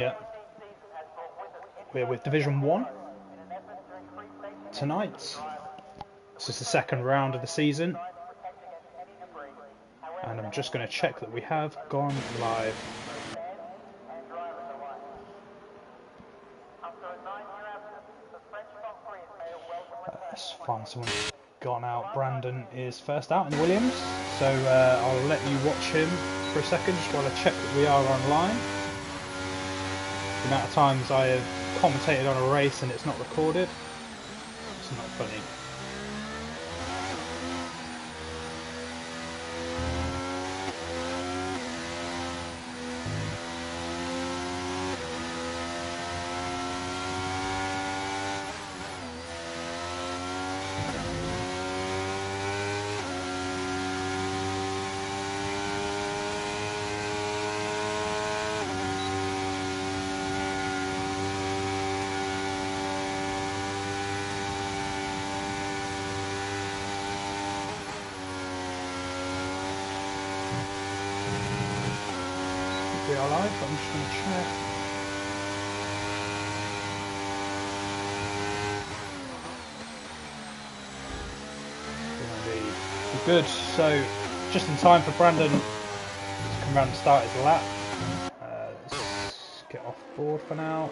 Yeah. We're with Division 1 tonight. This is the second round of the season. And I'm just going to check that we have gone live. Let's find someone who's gone out. Brandon is first out in Williams. So I'll let you watch him for a second just while I check that we are online. The amount of times I have commentated on a race and it's not recorded, it's not funny. We are live, but I'm just going to check. We're good. So, just in time for Brandon to come around and start his lap. Let's get off board for now.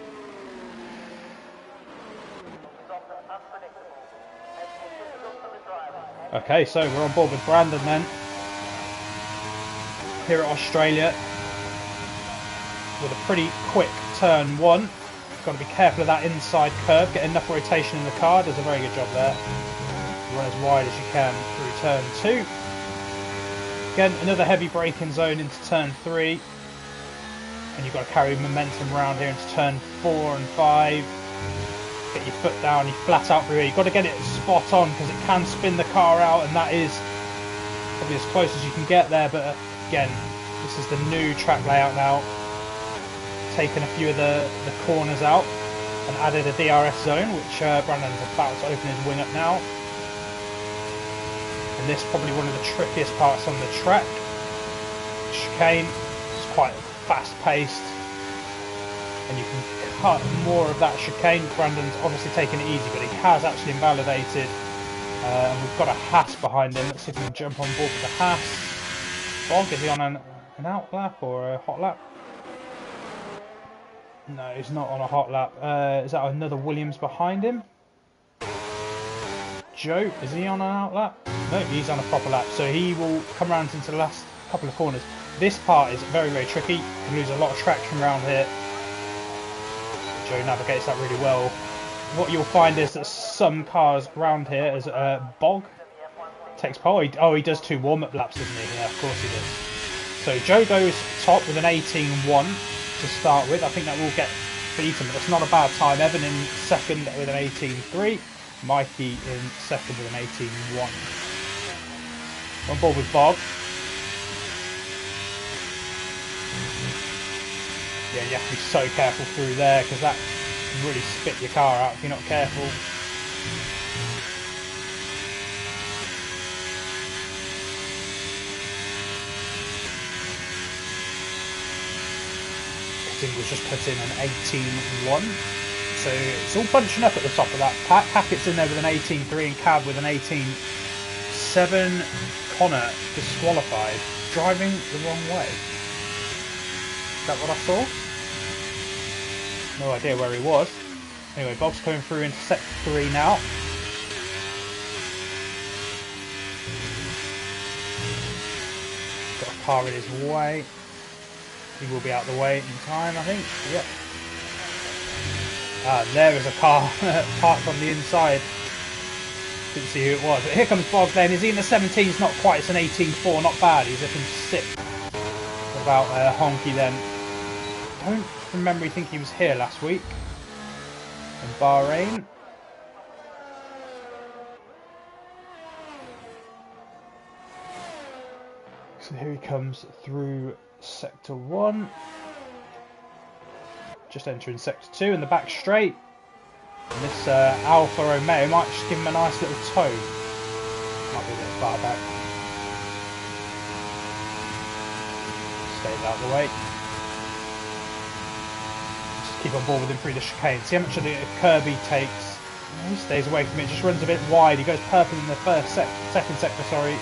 Okay, so we're on board with Brandon then. Here at Australia. With a pretty quick turn 1. Got to be careful of that inside curve, get enough rotation in the car, does a very good job there. Run as wide as you can through turn 2. Again, another heavy braking zone into turn 3. And you've got to carry momentum around here into turn 4 and 5. Get your foot down, you flat out through here. You've got to get it spot on because it can spin the car out, and that is probably as close as you can get there. But again, this is the new track layout now. Taken a few of the corners out and added a DRS zone, which Brandon's about to open his wing up now. And this is probably one of the trickiest parts on the track. Chicane is quite fast paced and you can cut more of that chicane. Brandon's obviously taken it easy, but he has actually invalidated. And we've got a Haas behind him. Let's see if we can jump on board with the Haas. Bog, is he on an out lap or a hot lap? No, he's not on a hot lap. Is that another Williams behind him? Joe, is he on an out lap? No, he's on a proper lap. So he will come around into the last couple of corners. This part is very, very tricky. You can lose a lot of traction around here. Joe navigates that really well. What you'll find is that some cars around here, as Bog takes pole. He does 2 warm-up laps, doesn't he? Yeah, of course he does. So Joe goes top with an 18.1. to start with. I think that will get beaten, but that's not a bad time. Evan in second with an 18.3. Mikey in second with an 18.1. On board with Bob. Yeah, you have to be so careful through there because that can really spit your car out if you're not careful. Was just put in an 18.1, so it's all bunching up at the top of that pack. Hackett's in there with an 18.3 and Cab with an 18.7. Connor disqualified, driving the wrong way. Is that what I saw? No idea where he was. Anyway, Bob's coming through into sector 3 now. Got a car in his way. He will be out the way in time, I think. Yep. There is a car parked on the inside. Didn't see who it was. But here comes Bog then. Is he in the 17s? Not quite. It's an 18.4. Not bad. He's looking sick. What about Honky then? I don't remember. I think he was here last week in Bahrain. So here he comes through sector 1, just entering sector 2 in the back straight, and this Alfa Romeo might just give him a nice little toe. Might be a bit far back. Stays out of the way. keep on board with him through the chicane. See how much of the curb he takes. He stays away from it, just runs a bit wide. He goes purple in the second sector, sorry.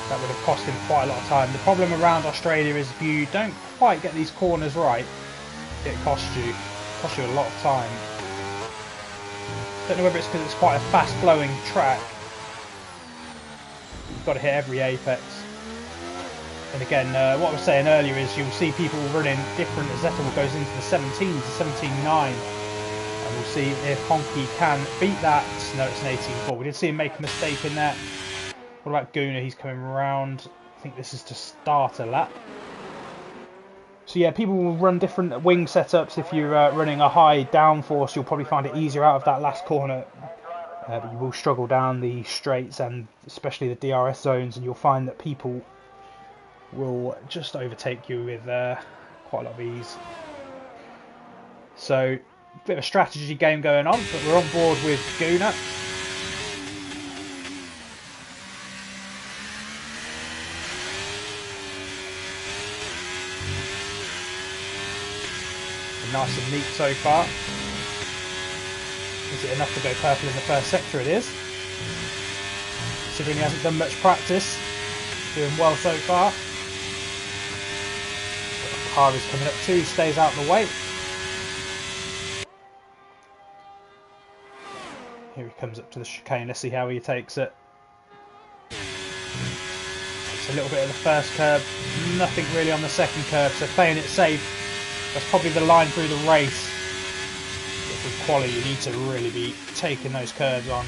That would have cost him quite a lot of time. The problem around Australia is if you don't quite get these corners right, it costs you a lot of time. Don't know whether it's because it's quite a fast flowing track. You've got to hit every apex. And again, what I was saying earlier is you'll see people running different as Zettel goes into the 17s, the 17.9. And we'll see if Honky can beat that. No, it's an 18.4. We did see him make a mistake in that. What about Guna? He's coming around. I think this is to start a lap. So yeah, people will run different wing setups. If you're running a high downforce, you'll probably find it easier out of that last corner. But you will struggle down the straights and especially the DRS zones, and you'll find that people will just overtake you with quite a lot of ease. So, a bit of a strategy game going on, but we're on board with Guna. Nice and neat so far. Is it enough to go purple in the first sector? It is. Considering he hasn't done much practice. Doing well so far. The car is coming up too, he stays out of the way. Here he comes up to the chicane, let's see how he takes it. It's a little bit of the first curb, nothing really on the second curb, so playing it safe. That's probably the line through the race. But with quality, you need to really be taking those curves on.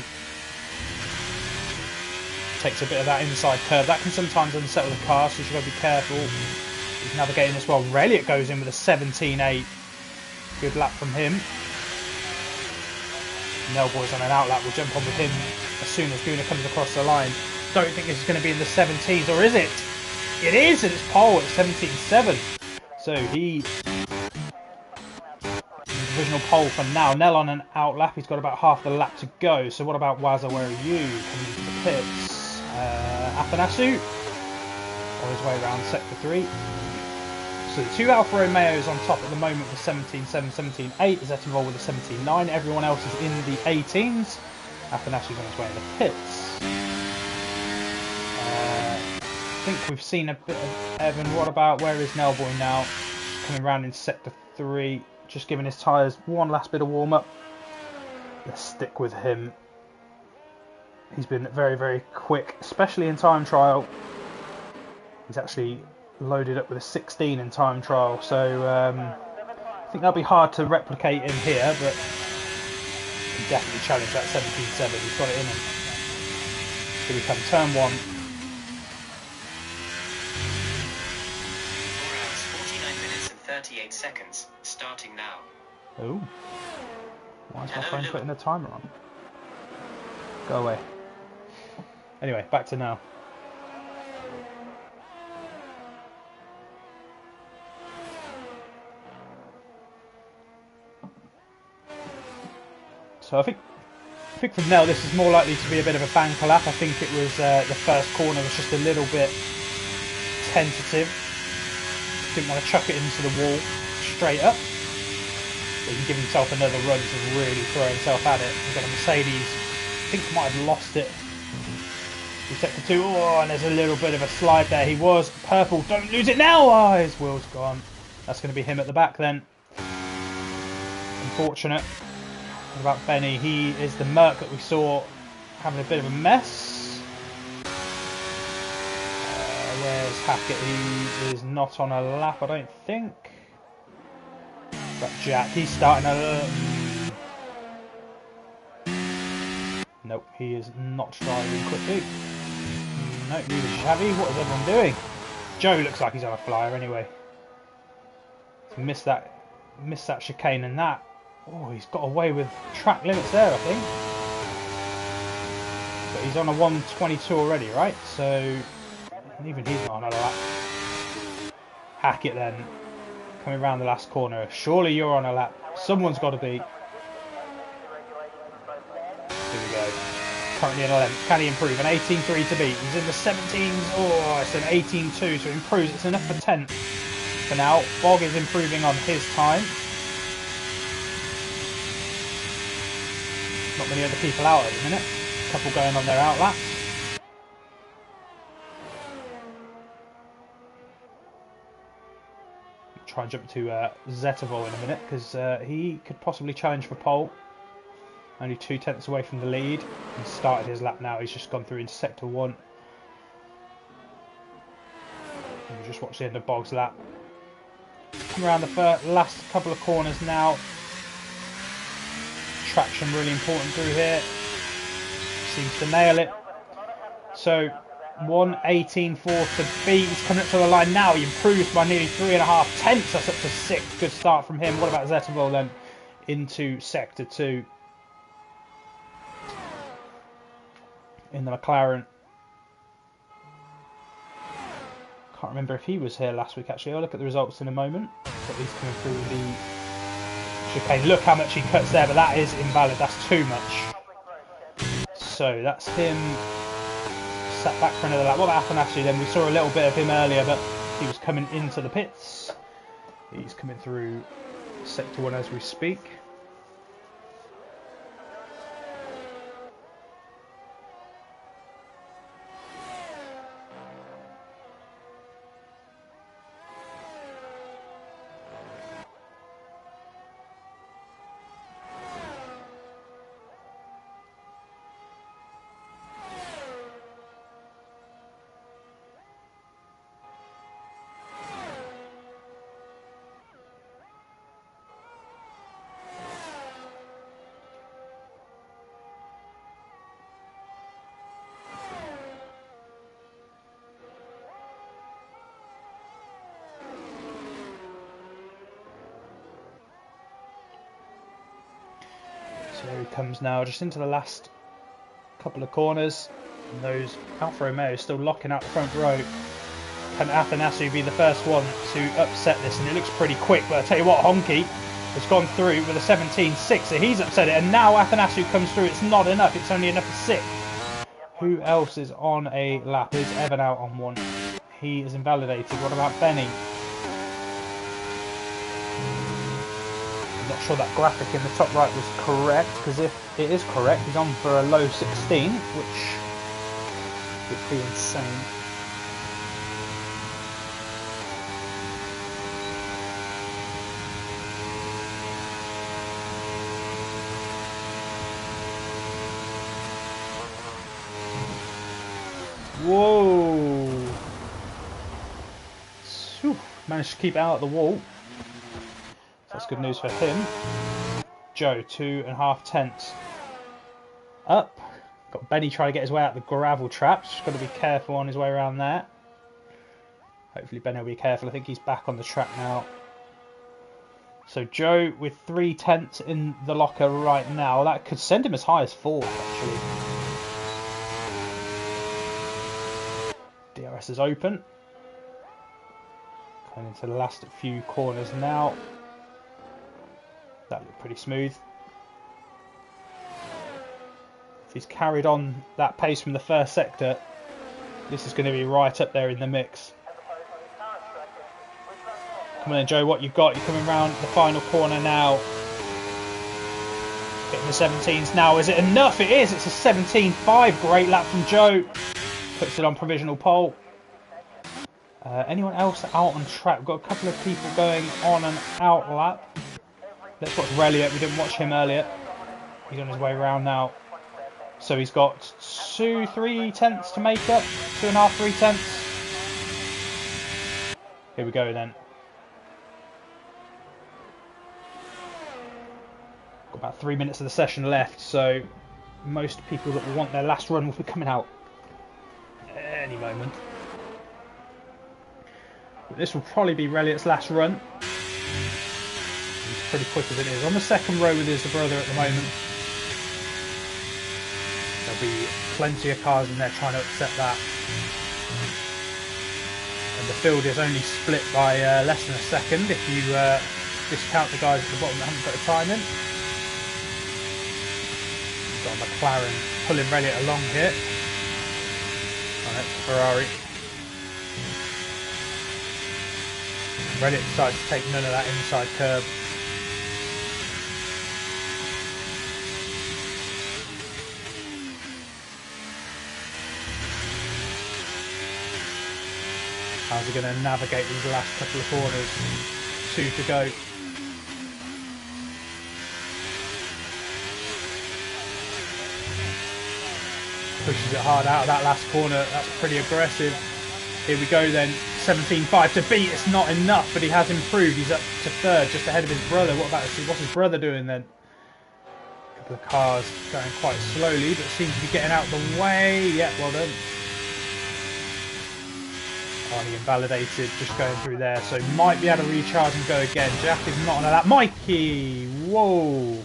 Takes a bit of that inside curve. That can sometimes unsettle the car, so you've got to be careful. He's navigating this well. Reliot goes in with a 17.8. Good lap from him. Nelboy's on an out lap. We'll jump on with him as soon as Guna comes across the line. Don't think this is going to be in the 17s, or is it? It is, and it's pole at 17.7. So he... Provisional pole for now. Nell on an out lap. He's got about half the lap to go. So what about Wazza? Where are you? Coming into the pits. Athanasu on his way around sector 3. So the two Alfa Romeos on top at the moment with 17.7, 17.8. Zettel with a 17.9. Everyone else is in the 18s. Athanasu's on his way in the pits. I think we've seen a bit of Evan. What about, where is Nelboy now? Coming around in sector 3. Just giving his tyres one last bit of warm-up. Let's stick with him. He's been very, very quick, especially in time trial. He's actually loaded up with a 16 in time trial, so I think that'll be hard to replicate in here, but he can definitely challenge that 17.7. He's got it in him. Here we come, turn 1. 38 seconds, starting now. Oh. Why is my phone putting a timer on? Go away. Anyway, back to now. So I think from now this is more likely to be a bit of a banker lap. I think it was the first corner was just a little bit tentative. Didn't want to chuck it into the wall straight up. But he can give himself another run to really throw himself at it. We've got a Mercedes, I think might have lost it. In sector 2, oh, and there's a little bit of a slide there. He was purple, don't lose it now! Oh, his wheel's gone. That's going to be him at the back then. Unfortunate. What about Benny? He is the Merc that we saw having a bit of a mess. Where's Hackett? He is not on a lap, I don't think. But Jack, he's starting a... Nope, he is not driving quickly. Nope, neither is Xavi. What is everyone doing? Joe looks like he's on a flyer anyway. Missed that chicane and that. Oh, he's got away with track limits there, I think. But he's on a 122 already, right? So... even he's not on a lap. Hackett then, coming around the last corner. Surely you're on a lap. Someone's got to be. Here we go. Currently in 11th. Can he improve? An 18.3 to beat. He's in the 17s. Oh, it's an 18.2, so it improves. It's enough for 10th for now. Bog is improving on his time. Not many other people out at the minute. A couple going on their outlaps. Try and jump to Zettervol in a minute because he could possibly challenge for pole. Only 2 tenths away from the lead. He started his lap now. He's just gone through into sector 1. And we just watch the end of Bog's lap. Come around the last couple of corners now. Traction really important through here. Seems to nail it. So 1:18.4 to beat. He's coming up to the line now. He improved by nearly 3.5 tenths. That's up to 6th. Good start from him. What about Zettervol then? Into sector 2. In the McLaren. Can't remember if he was here last week actually. I'll look at the results in a moment. But he's coming through the chicane. Look how much he cuts there, but that is invalid. That's too much. So that's him sat back for another lap. What about Athanasiou then? We saw a little bit of him earlier, but he was coming into the pits. He's coming through sector 1 as we speak. So here he comes now, just into the last couple of corners. And those Alfa Romeo still locking out the front row. Can Athanasiou be the first one to upset this? And it looks pretty quick, but I tell you what, Honky has gone through with a 17.6, so he's upset it. And now Athanasiou comes through. It's not enough. It's only enough for 6th. Who else is on a lap? Is Evan out on one? He is invalidated. What about Benny? I'm not sure that graphic in the top right was correct, because if it is correct, he's on for a low 16, which would be insane. Whoa! Whew. Managed to keep it out of the wall. So that's good news for him. Joe, 2.5 tenths. Up. Got Benny trying to get his way out the gravel traps. Got to be careful on his way around there. Hopefully Benny will be careful. I think he's back on the track now. So Joe with 3 tenths in the locker right now. That could send him as high as 4th actually. DRS is open. Going into the last few corners now. That looked pretty smooth. If he's carried on that pace from the first sector, this is going to be right up there in the mix. Come on then, Joe, what you've got? You're coming round the final corner now. Getting the 17s now. Is it enough? It is. It's a 17.5. Great lap from Joe. Puts it on provisional pole. Anyone else out on track? We've got a couple of people going on an out lap. Let's watch Relliot. We didn't watch him earlier. He's on his way around now. So he's got 2-3 tenths to make up. 2.5, 3 tenths. Here we go then. Got about 3 minutes of the session left. So most people that will want their last run will be coming out any moment. But this will probably be Relliot's last run. He's pretty quick as it is. On the second row with his brother at the moment. There'll be plenty of cars in there trying to upset that. And the field is only split by less than a second if you discount the guys at the bottom that haven't got a time in. We've got a McLaren pulling Relliot along here. Oh, that's Ferrari. Relliot decides to take none of that inside curb. How's he going to navigate these last couple of corners? 2 to go. Pushes it hard out of that last corner. That's pretty aggressive. Here we go then. 17.5 to beat. It's not enough, but he has improved. He's up to 3rd, just ahead of his brother. What's his brother doing then? A couple of cars going quite slowly, but seems to be getting out the way. Yeah, well done. Arnie invalidated, just going through there, so might be able to recharge and go again. Jack is not on that. Mikey! Whoa!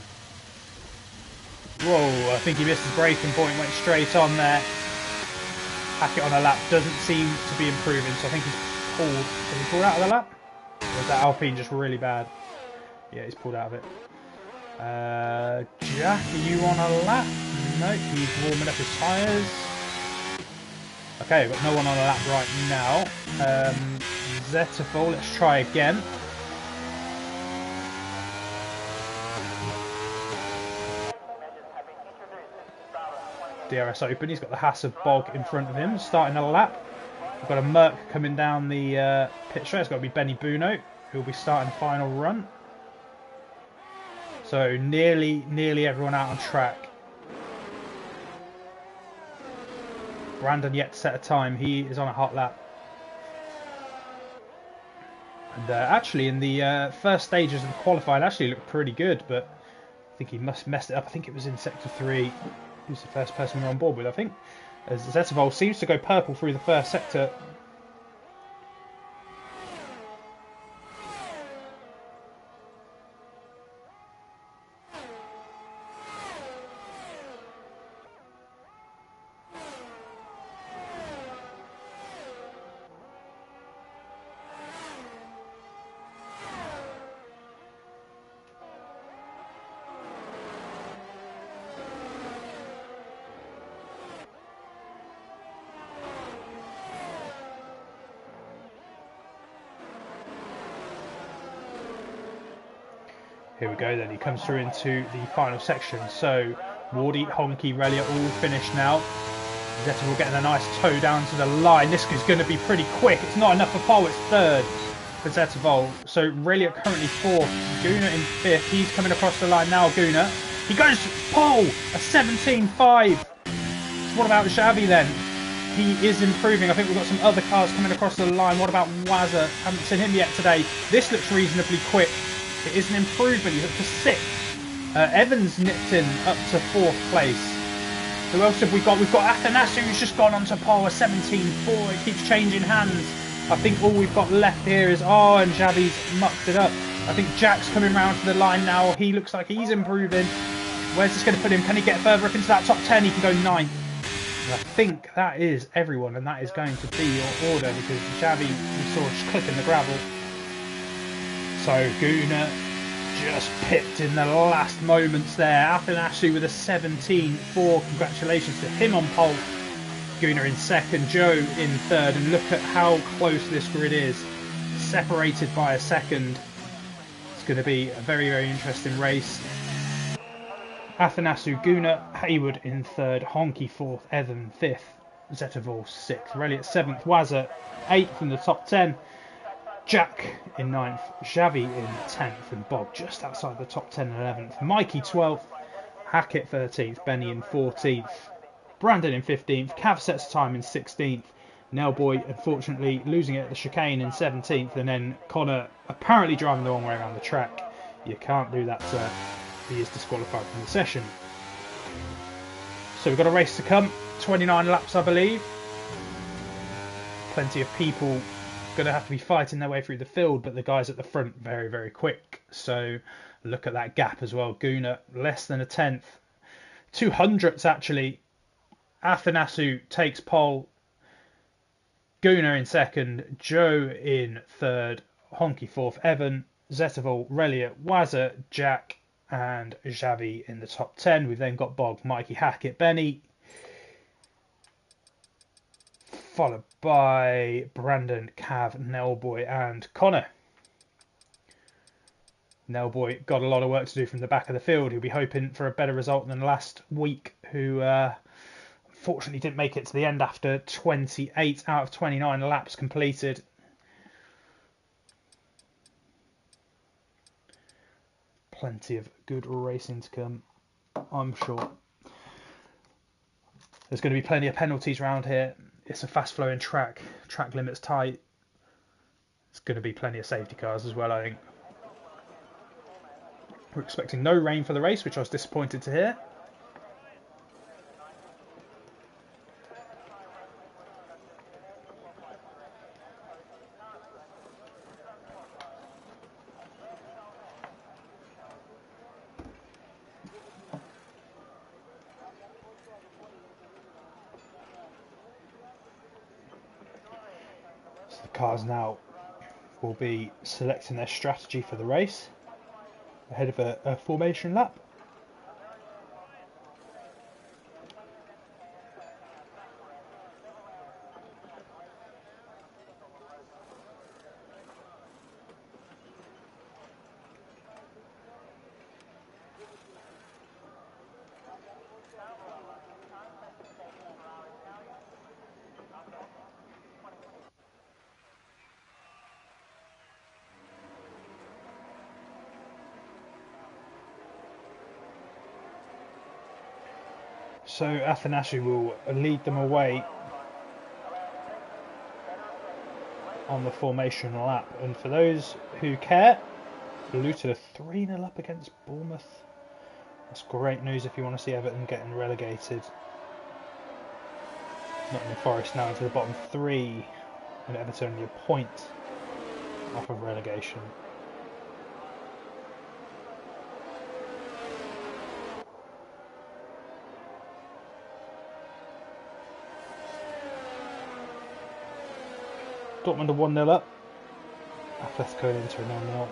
Whoa, I think he missed his braking point, went straight on there. Hackett on a lap doesn't seem to be improving, so I think he's pulled. Has he pulled out of the lap? Or is that Alpine just really bad? Yeah, he's pulled out of it. Jack, are you on a lap? No, he's warming up his tyres. Okay, we've got no one on a lap right now. Zetterfall, let's try again. DRS open, he's got the Haas of Bog in front of him, starting a lap. We've got a Merc coming down the pit straight. It's got to be Benny Buno, who will be starting the final run. So nearly everyone out on track. Brandon yet to set a time. He is on a hot lap. And actually in the first stages of the qualifying actually looked pretty good, but I think he must messed it up. I think it was in sector 3. He was the first person we're on board with, I think. As Zettervol seems to go purple through the first sector. Here we go then, he comes through into the final section. So, Wardy, Honky, Relia all finished now. Zetterville getting a nice toe down to the line. This is going to be pretty quick. It's not enough for pole, it's 3rd for Zetterville. So, Relia currently 4th. Guna in 5th. He's coming across the line now, Guna. He goes pole, a 17.5. What about Xavi then? He is improving. I think we've got some other cars coming across the line. What about Wazza? Haven't seen him yet today. This looks reasonably quick. It is an improvement. He's up to 6th. Evans nipped in up to 4th place. Who else have we got? We've got Athanasu, who's just gone onto pole, a 17.4. It keeps changing hands. I think all we've got left here is... Oh, and Xavi's mucked it up. I think Jack's coming round to the line now. He looks like he's improving. Where's this going to put him? Can he get further up into that top 10? He can go 9th. And I think that is everyone, and that is going to be your order, because Xavi, we saw just clicking the gravel. So Guna just pipped in the last moments there. Athanasu with a 17.4. Congratulations to him on pole. Guna in 2nd, Joe in 3rd. And look at how close this grid is. Separated by a second. It's going to be a very, very interesting race. Athanasu, Guna, Hayward in 3rd. Honky 4th. Evan 5th. Zetterville 6th. Reliot 7th. Wazza 8th in the top 10. Jack in 9th, Xavi in 10th, and Bob just outside the top 10 and 11th. Mikey 12th, Hackett 13th, Benny in 14th, Brandon in 15th, Cav sets time in 16th, Nellboy unfortunately losing it at the chicane in 17th, and then Connor apparently driving the wrong way around the track. You can't do that, sir. He is disqualified from the session. So we've got a race to come, 29 laps I believe. Plenty of people going to have to be fighting their way through the field, but the guys at the front very, very quick. So look at that gap as well. Guna less than a 10th, 200ths actually. Athanasu takes pole, Guna in 2nd, Joe in 3rd, Honky 4th, Evan, Zetterville, Relia, Wazza, Jack and Xavi in the top 10. We've then got Bog, Mikey, Hackett, Benny, followed by Brandon, Cav, Nellboy and Connor. Nellboy got a lot of work to do from the back of the field. He'll be hoping for a better result than last week, who unfortunately didn't make it to the end after 28 out of 29 laps completed. Plenty of good racing to come, I'm sure. There's going to be plenty of penalties around here. It's a fast flowing track. Track limit's tight. There's going to be plenty of safety cars as well, I think. We're expecting no rain for the race, which I was disappointed to hear. So the cars now will be selecting their strategy for the race ahead of a formation lap. So Athanasiou will lead them away on the formation lap. And for those who care, Luton are 3-0 up against Bournemouth. That's great news if you want to see Everton getting relegated. Nottingham Forest now into the bottom 3, and Everton only a point off of relegation. Dortmund are 1-0 up. Atletico into a 0-0.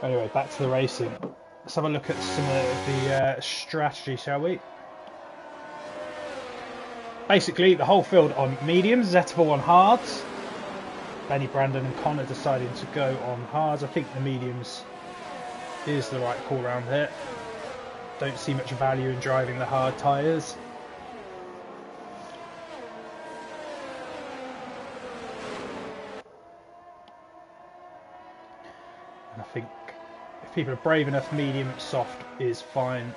Anyway, back to the racing. Let's have a look at some of the strategy, shall we? Basically, the whole field on mediums, Zetterville on hards. Benny, Brandon and Connor deciding to go on hards. I think the mediums is the right call round here. Don't see much value in driving the hard tyres. And I think if people are brave enough, medium soft is fine,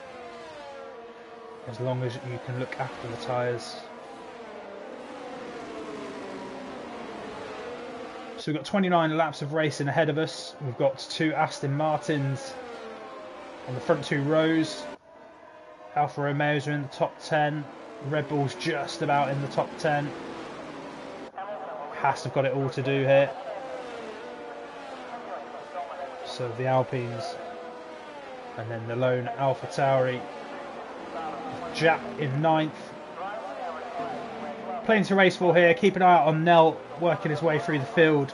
as long as you can look after the tyres. So we've got 29 laps of racing ahead of us. We've got 2 Aston Martins on the front 2 rows. Alfa Romeos are in the top 10. Red Bull's just about in the top 10. Haas have got it all to do here. So the Alpines. And then the lone Alpha Tauri. Jack in 9th. Plenty to race for here. Keep an eye out on Nell working his way through the field.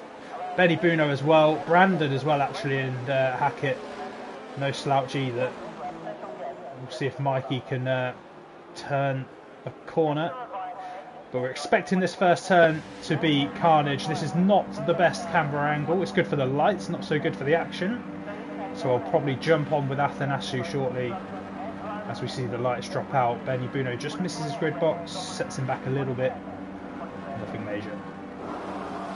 Benny Buno as well. Brandon as well, actually, and Hackett. No slouch either. We'll see if Mikey can turn a corner. But we're expecting this first turn to be carnage. This is not the best camera angle. It's good for the lights, not so good for the action. So I'll probably jump on with Athanasiou shortly as we see the lights drop out. Benny Buno just misses his grid box, sets him back a little bit. Nothing major.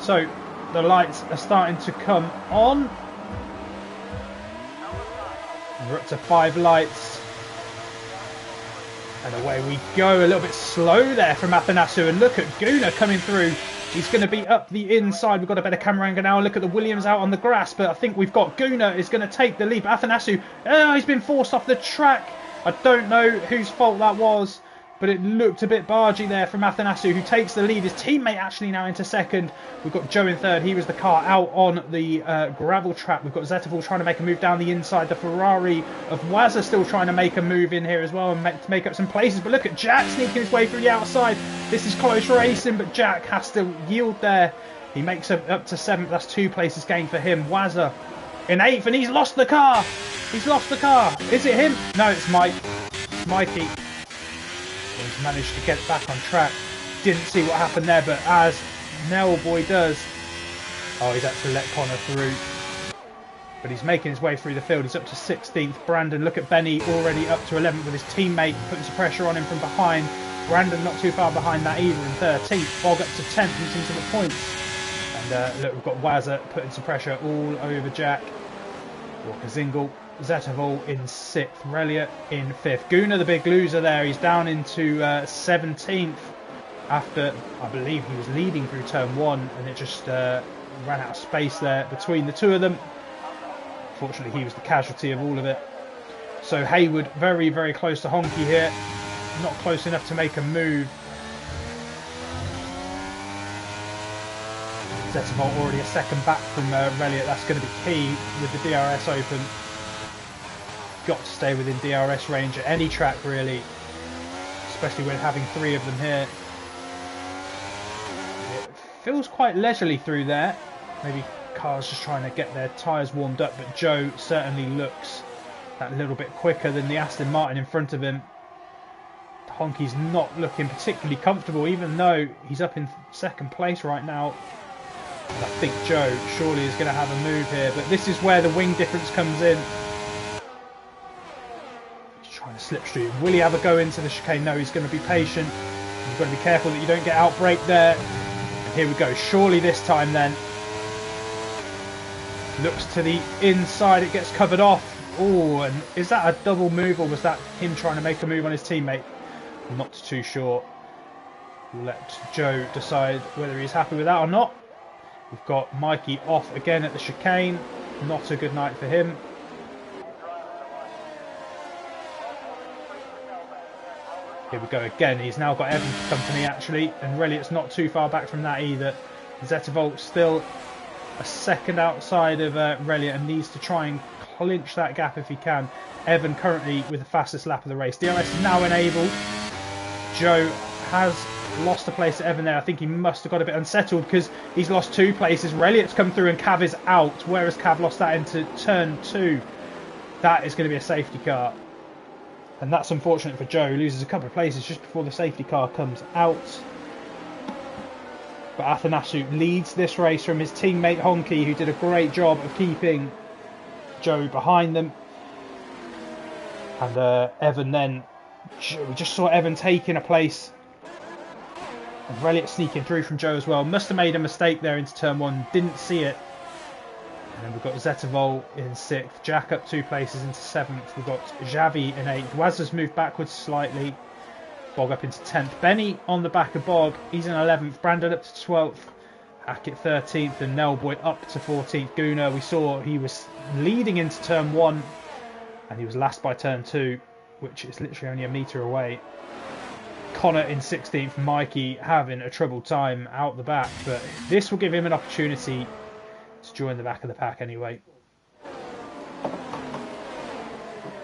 So the lights are starting to come on. We're up to 5 lights. And away we go. A little bit slow there from Athanasiou. And look at Guna coming through. He's going to be up the inside. We've got a better camera angle now. Look at the Williams out on the grass. But I think we've got Guna is going to take the lead. Athanasiou, he's been forced off the track. I don't know whose fault that was, but it looked a bit bargy there from Athanasiou, who takes the lead. His teammate actually now into second. We've got Joe in third. He was the car out on the gravel track. We've got Zetterville trying to make a move down the inside. The Ferrari of Wazza still trying to make a move in here as well and make up some places. But look at Jack sneaking his way through the outside. This is close racing, but Jack has to yield there. He makes up to 7th. That's 2 places gained for him. Wazza in 8th, and he's lost the car. He's lost the car. Is it him? No, it's Mike. It's Mikey. He's managed to get back on track. Didn't see what happened there, but as Nell Boy does, he's had to let Connor through. But he's making his way through the field. He's up to 16th. Brandon, look at Benny, already up to 11th with his teammate, putting some pressure on him from behind. Brandon not too far behind that either in 13th. Bog up to 10th and into the points. And look, we've got Wazza putting some pressure all over Jack. Walker Zingle, Zettervol in 6th, Relia in 5th. Guna, the big loser there, he's down into 17th after, I believe, he was leading through turn 1 and it just ran out of space there between the two of them. Fortunately, he was the casualty of all of it. So Hayward very, very close to Honky here. Not close enough to make a move. Zettervol already a second back from Relia. That's going to be key with the DRS open. Got to stay within DRS range at any track really, especially when having 3 of them here. It feels quite leisurely through there. Maybe cars just trying to get their tyres warmed up, but Joe certainly looks that little bit quicker than the Aston Martin in front of him. Honky's not looking particularly comfortable, even though he's up in 2nd place right now. I think Joe surely is going to have a move here, but this is where the wing difference comes in. He's trying to slipstream. Will he have a go into the chicane? No, he's going to be patient. You've got to be careful that you don't get outbrake there. And here we go. Surely this time then. Looks to the inside. It gets covered off. Oh, and is that a double move or was that him trying to make a move on his teammate? I'm not too sure. Let Joe decide whether he's happy with that or not. We've got Mikey off again at the chicane. Not a good night for him. Here we go again. He's now got Evans company actually, and really it's not too far back from that either. Zettervol still a second outside of Relia and needs to try and clinch that gap if he can. Evan currently with the fastest lap of the race. DRS is now enabled. Joe has lost a place to Evan there. I think he must have got a bit unsettled because he's lost 2 places. Reliot's come through and Cav is out, whereas Cav lost that into turn 2. That is going to be a safety car. And that's unfortunate for Joe. He loses a couple of places just before the safety car comes out. But Athanasu leads this race from his teammate Honky, who did a great job of keeping Joe behind them. And Evan then, we just saw Evan taking a place. And Reliot sneaking through from Joe as well. Must have made a mistake there into turn 1, didn't see it. And then we've got Zettervol in 6th, Jack up 2 places into 7th. We've got Xavi in 8th. Wazza's moved backwards slightly. Bog up into 10th. Benny on the back of Bog, he's in 11th. Brandon up to 12th. Hackett 13th and Nelboy up to 14th. Guna, we saw he was leading into turn 1 and he was last by turn 2, which is literally only a metre away. Connor in 16th. Mikey having a troubled time out the back, but this will give him an opportunity to join the back of the pack anyway.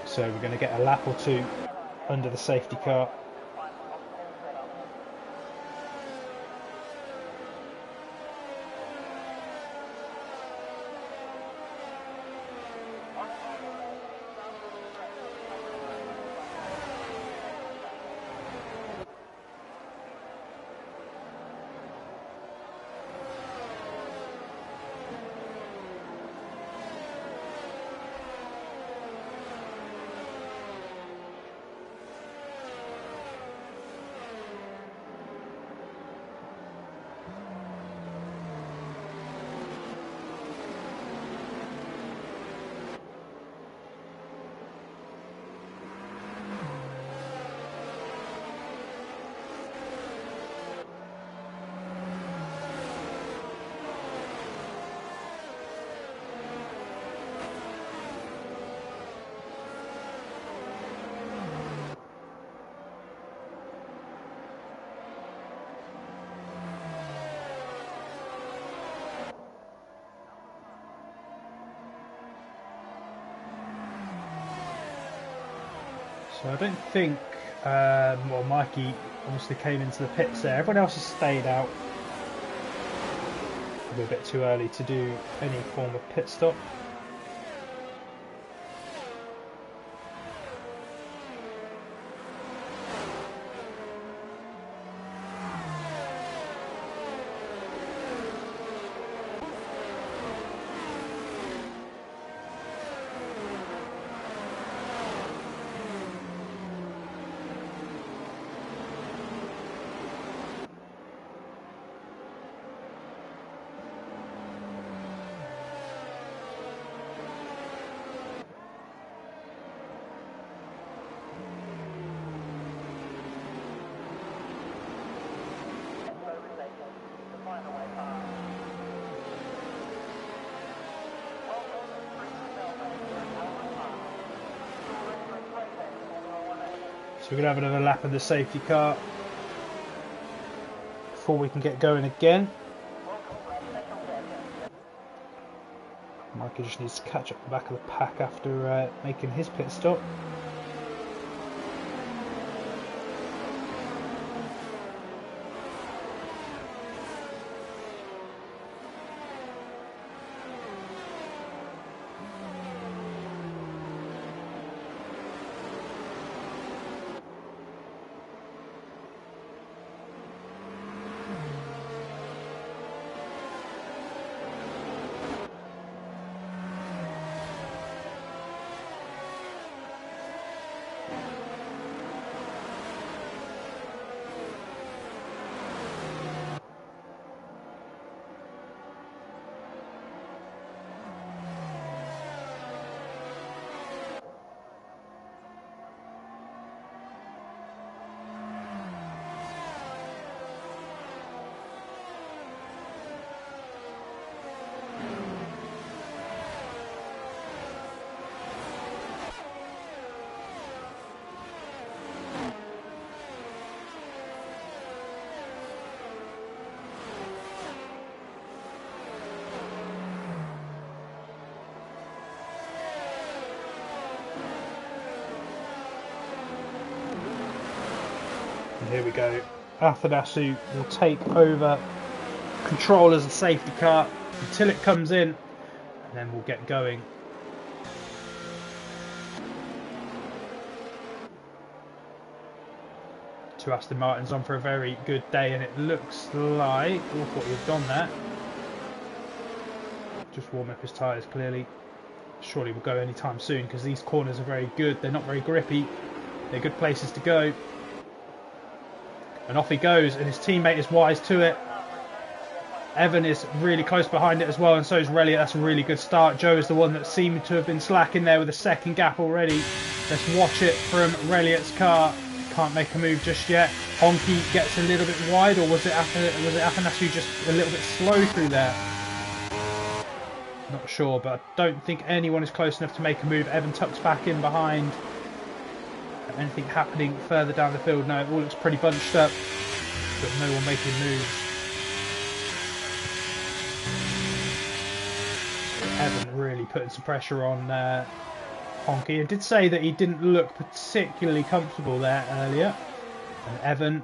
So we're going to get a lap or 2 under the safety car. So I don't think, well, Mikey obviously came into the pits there. Everyone else has stayed out. Probably a bit too early to do any form of pit stop. we're going to have another lap of the safety car before we can get going again. Mikey just needs to catch up the back of the pack after making his pit stop. Here we go. Athanasiu will take over control as a safety car until it comes in, and then we'll get going. Two Aston Martins on for a very good day, and it looks like what we've done there. Just warm up his tyres clearly. Surely we'll go anytime soon because these corners are very good. They're not very grippy. They're good places to go. And off he goes, and his teammate is wise to it. Evan is really close behind it as well, and so is Relliot. That's a really good start. Joe is the one that seemed to have been slacking there with a second gap already. Let's watch it from Relliot's car. Can't make a move just yet. Honky gets a little bit wide, or was it Athanasiu just a little bit slow through there? Not sure, but I don't think anyone is close enough to make a move. Evan tucks back in behind. Anything happening further down the field? No, it all looks pretty bunched up, but no one making moves. Evan really putting some pressure on Honky, and did say that he didn't look particularly comfortable there earlier. And Evan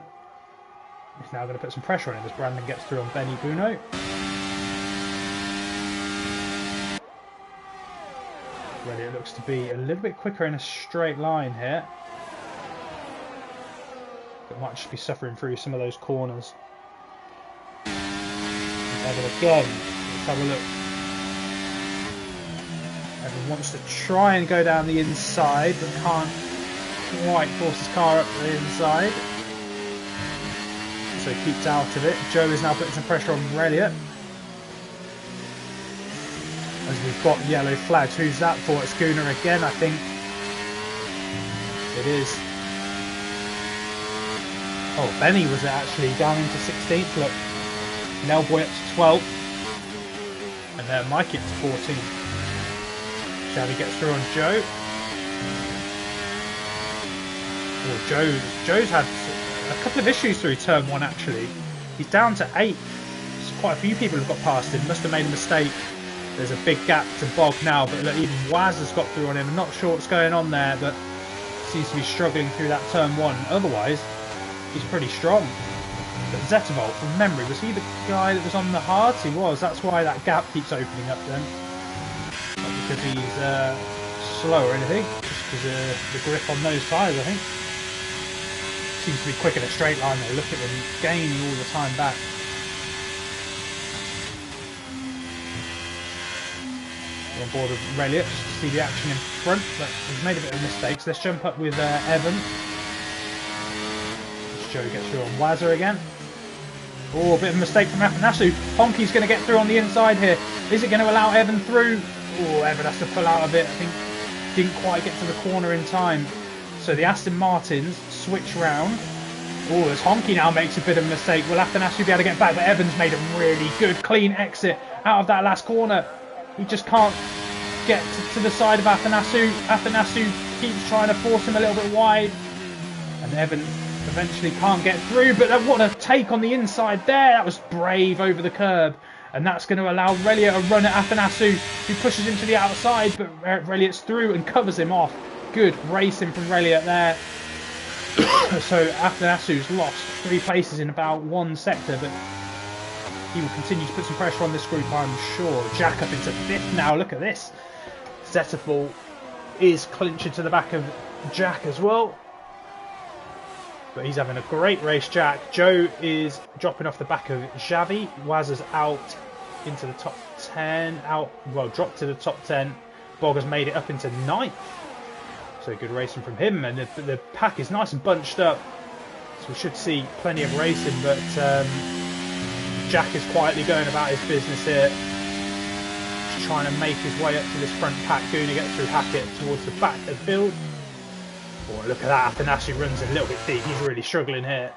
is now going to put some pressure on him as Brandon gets through on Benny Buno. Really, it looks to be a little bit quicker in a straight line here. But might just be suffering through some of those corners. Evan again. Let's have a look. Evan wants to try and go down the inside, but can't quite force his car up the inside. So he keeps out of it. Joe is now putting some pressure on Relliot. As we've got yellow flags. Who's that for? It's Gunnar again, I think. It is. Oh, Benny was actually down into 16th. Look. Nelboy up to 12th. And then Mikey up to 14th. Xavi gets through on Joe. Oh, Joe's had a couple of issues through turn 1 actually. He's down to 8th. So quite a few people have got past him. Must have made a mistake. There's a big gap to Bog now, but look, even Waz has got through on him. I'm not sure what's going on there, but seems to be struggling through that turn 1. Otherwise, he's pretty strong. But Zetavolt, from memory, was he the guy that was on the hards? He was. That's why that gap keeps opening up then. Not because he's slow or anything, just because of the grip on those tyres, I think. Seems to be quick in a straight line though. Look at him gaining all the time back. We're on board with Relliot just to see the action in front, but he's made a bit of mistakes. Let's jump up with Evan. Joe gets through on Wazza again. Oh, a bit of a mistake from Athanasiu. Honky's going to get through on the inside here. Is it going to allow Evan through? Oh, Evan has to pull out of it. I think didn't quite get to the corner in time. So the Aston Martins switch round. Oh, as Honky now makes a bit of a mistake. Will Athanasiu be able to get back? But Evan's made a really good, clean exit out of that last corner. He just can't get to the side of Athanasiu. Athanasiu keeps trying to force him a little bit wide. And Evan eventually can't get through, but what a take on the inside there. That was brave over the curb. And that's going to allow Relia to run at Athanasu, who pushes him to the outside, but Reliot's through and covers him off. Good racing from Reliot there. So Athanasu's lost 3 places in about 1 sector, but he will continue to put some pressure on this group, I'm sure. Jack up into 5th now, look at this. Zetterfall is clinching to the back of Jack as well. But he's having a great race, Jack. Joe is dropping off the back of Xavi. Wazza's out into the top 10. Dropped to the top 10. Bog has made it up into 9th. So good racing from him. And the pack is nice and bunched up. So we should see plenty of racing. But Jack is quietly going about his business here. Just trying to make his way up to this front pack. Going to get through Hackett towards the back of the field. Oh, look at that. Athanasu runs a little bit deep. He's really struggling here.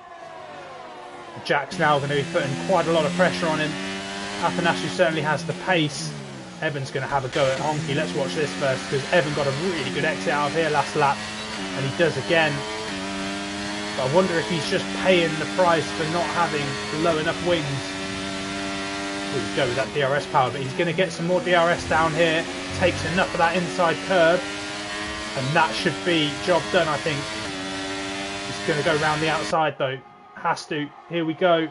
Jack's now going to be putting quite a lot of pressure on him. Athanasu certainly has the pace. Evan's going to have a go at Honky. Let's watch this first, because Evan got a really good exit out of here last lap. And he does again. But I wonder if he's just paying the price for not having low enough wings. We'll go with that DRS power, but he's going to get some more DRS down here. Takes enough of that inside curb. And that should be job done, I think. He's going to go round the outside, though. Has to. Here we go.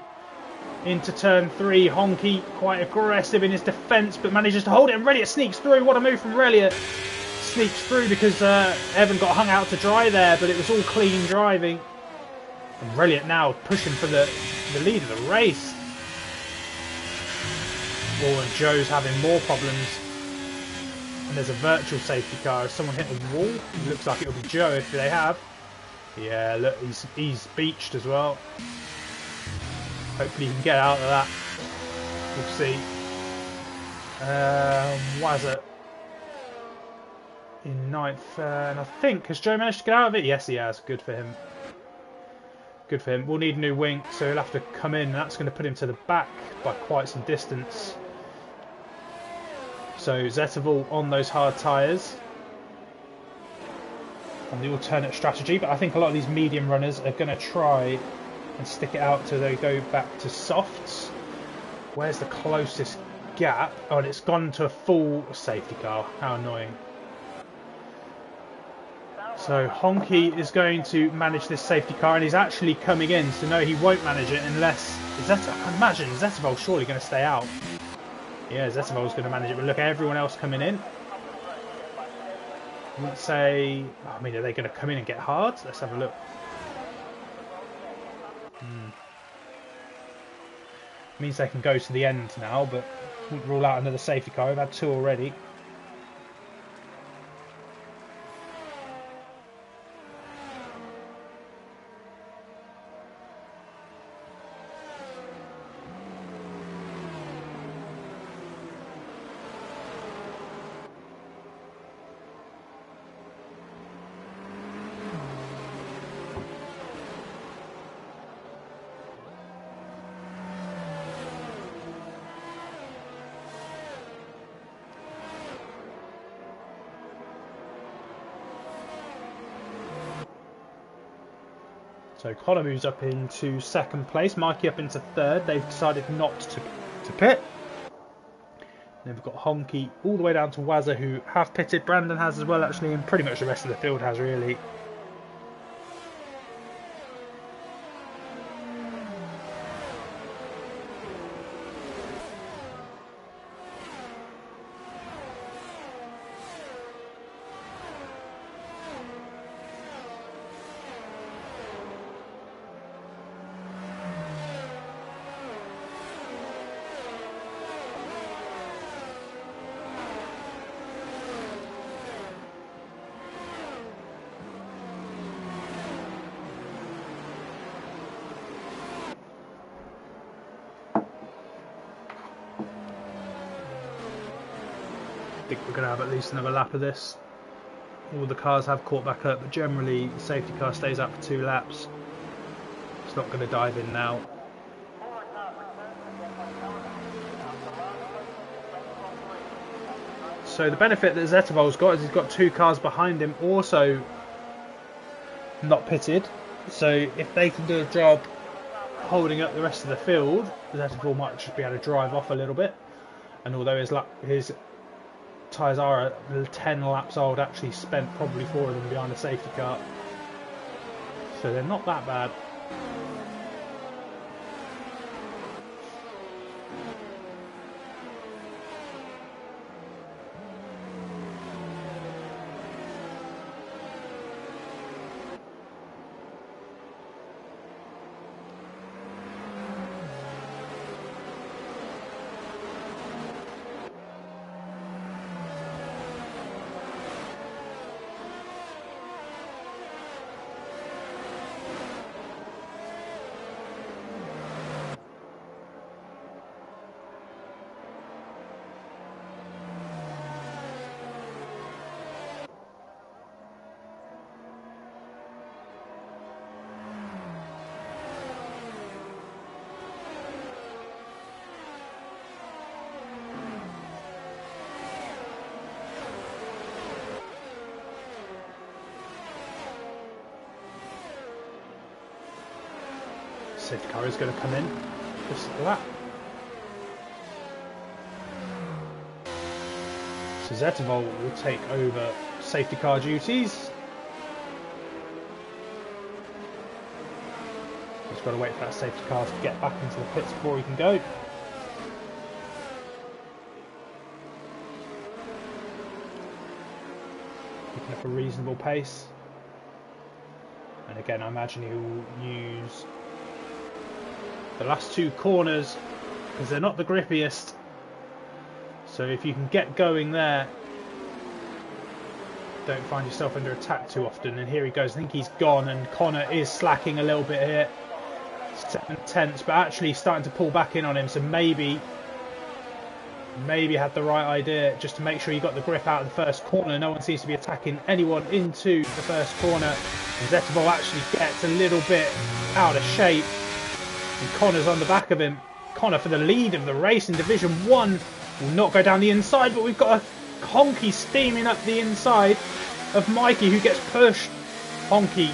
Into turn 3. Honky quite aggressive in his defence, but manages to hold it. And Reliot sneaks through. What a move from Reliot. Sneaks through because Evan got hung out to dry there, but it was all clean driving. And Reliot now pushing for the lead of the race. Oh, and Joe's having more problems. And there's a virtual safety car. Has someone hit a wall? It looks like it'll be Joe if they have. Yeah, look, he's beached as well. Hopefully he can get out of that. We'll see. Wazza in 9th. And I think, has Joe managed to get out of it? Yes, he has. Good for him. Good for him. We'll need a new wing, so he'll have to come in. That's going to put him to the back by quite some distance. So Zettervall on those hard tyres. On the alternate strategy. But I think a lot of these medium runners are going to try and stick it out till they go back to softs. Where's the closest gap? Oh, and it's gone to a full safety car. How annoying. So Honky is going to manage this safety car, and he's actually coming in. So no, he won't manage it unless... I can imagine Zettervall's surely going to stay out. Yeah, Zettervall's going to manage it. But look at everyone else coming in. I wouldn't say... I mean, are they going to come in and get hard? Let's have a look. Means they can go to the end now, but wouldn't rule out another safety car. We've had 2 already. So Connor moves up into 2nd place, Mikey up into 3rd. They've decided not to pit. Then we've got Honky all the way down to Wazza, who have pitted. Brandon has as well, actually, and pretty much the rest of the field has, really. I think we're going to have at least another lap of this. All the cars have caught back up, but generally the safety car stays up for 2 laps. It's not going to dive in now. So the benefit that Zettervall's got is he's got 2 cars behind him also not pitted. So if they can do a job holding up the rest of the field, Zetterville might just be able to drive off a little bit. And although his tyres are 10 laps old, actually spent probably 4 of them behind a safety car. So they're not that bad. Safety car is going to come in just like that. So Zetterville will take over safety car duties. He's got to wait for that safety car to get back into the pits before he can go. Picking up a reasonable pace. And again, I imagine he will use the last 2 corners because they're not the grippiest. So if you can get going there, don't find yourself under attack too often. And here he goes. I think he's gone, and Connor is slacking a little bit here. 7/10, but actually starting to pull back in on him. So maybe had the right idea just to make sure he got the grip out of the first corner. No one seems to be attacking anyone into the first corner. And Zetterville actually gets a little bit out of shape. And Connor's on the back of him. Connor for the lead of the race in Division 1 will not go down the inside, but we've got a Honky steaming up the inside of Mikey, who gets pushed. Honky,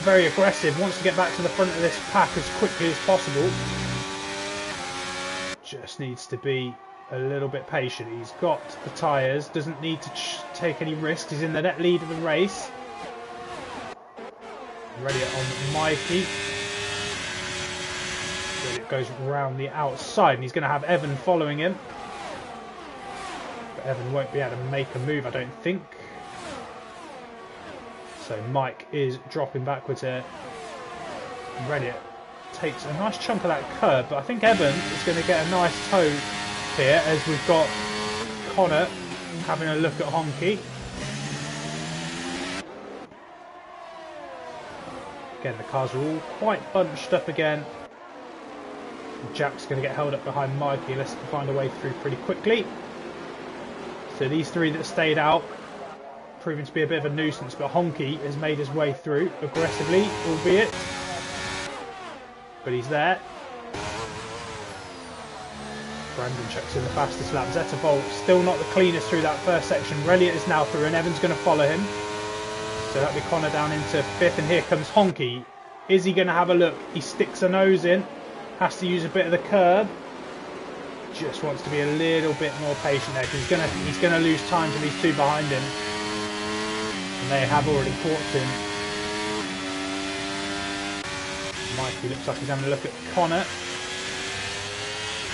very aggressive, wants to get back to the front of this pack as quickly as possible. Just needs to be a little bit patient. He's got the tyres, doesn't need to take any risks. He's in the net lead of the race. Ready on Mikey. It goes round the outside, and he's going to have Evan following him. But Evan won't be able to make a move, I don't think. So Mike is dropping backwards here. Reddit takes a nice chunk of that curb, but I think Evan is going to get a nice toe here as we've got Connor having a look at Honky. Again, the cars are all quite bunched up again. Jack's going to get held up behind Mikey unless he can find a way through pretty quickly. So these 3 that stayed out, proving to be a bit of a nuisance, but Honky has made his way through aggressively, albeit. But he's there. Brandon checks in the fastest lap. Zetterville still not the cleanest through that first section. Reliot is now through, and Evan's going to follow him. So that'll be Connor down into 5th, and here comes Honky. Is he going to have a look? He sticks a nose in. Has to use a bit of the curb. Just wants to be a little bit more patient there, because he's gonna lose time to these 2 behind him, and they have already caught him. Mikey looks like he's having a look at Connor.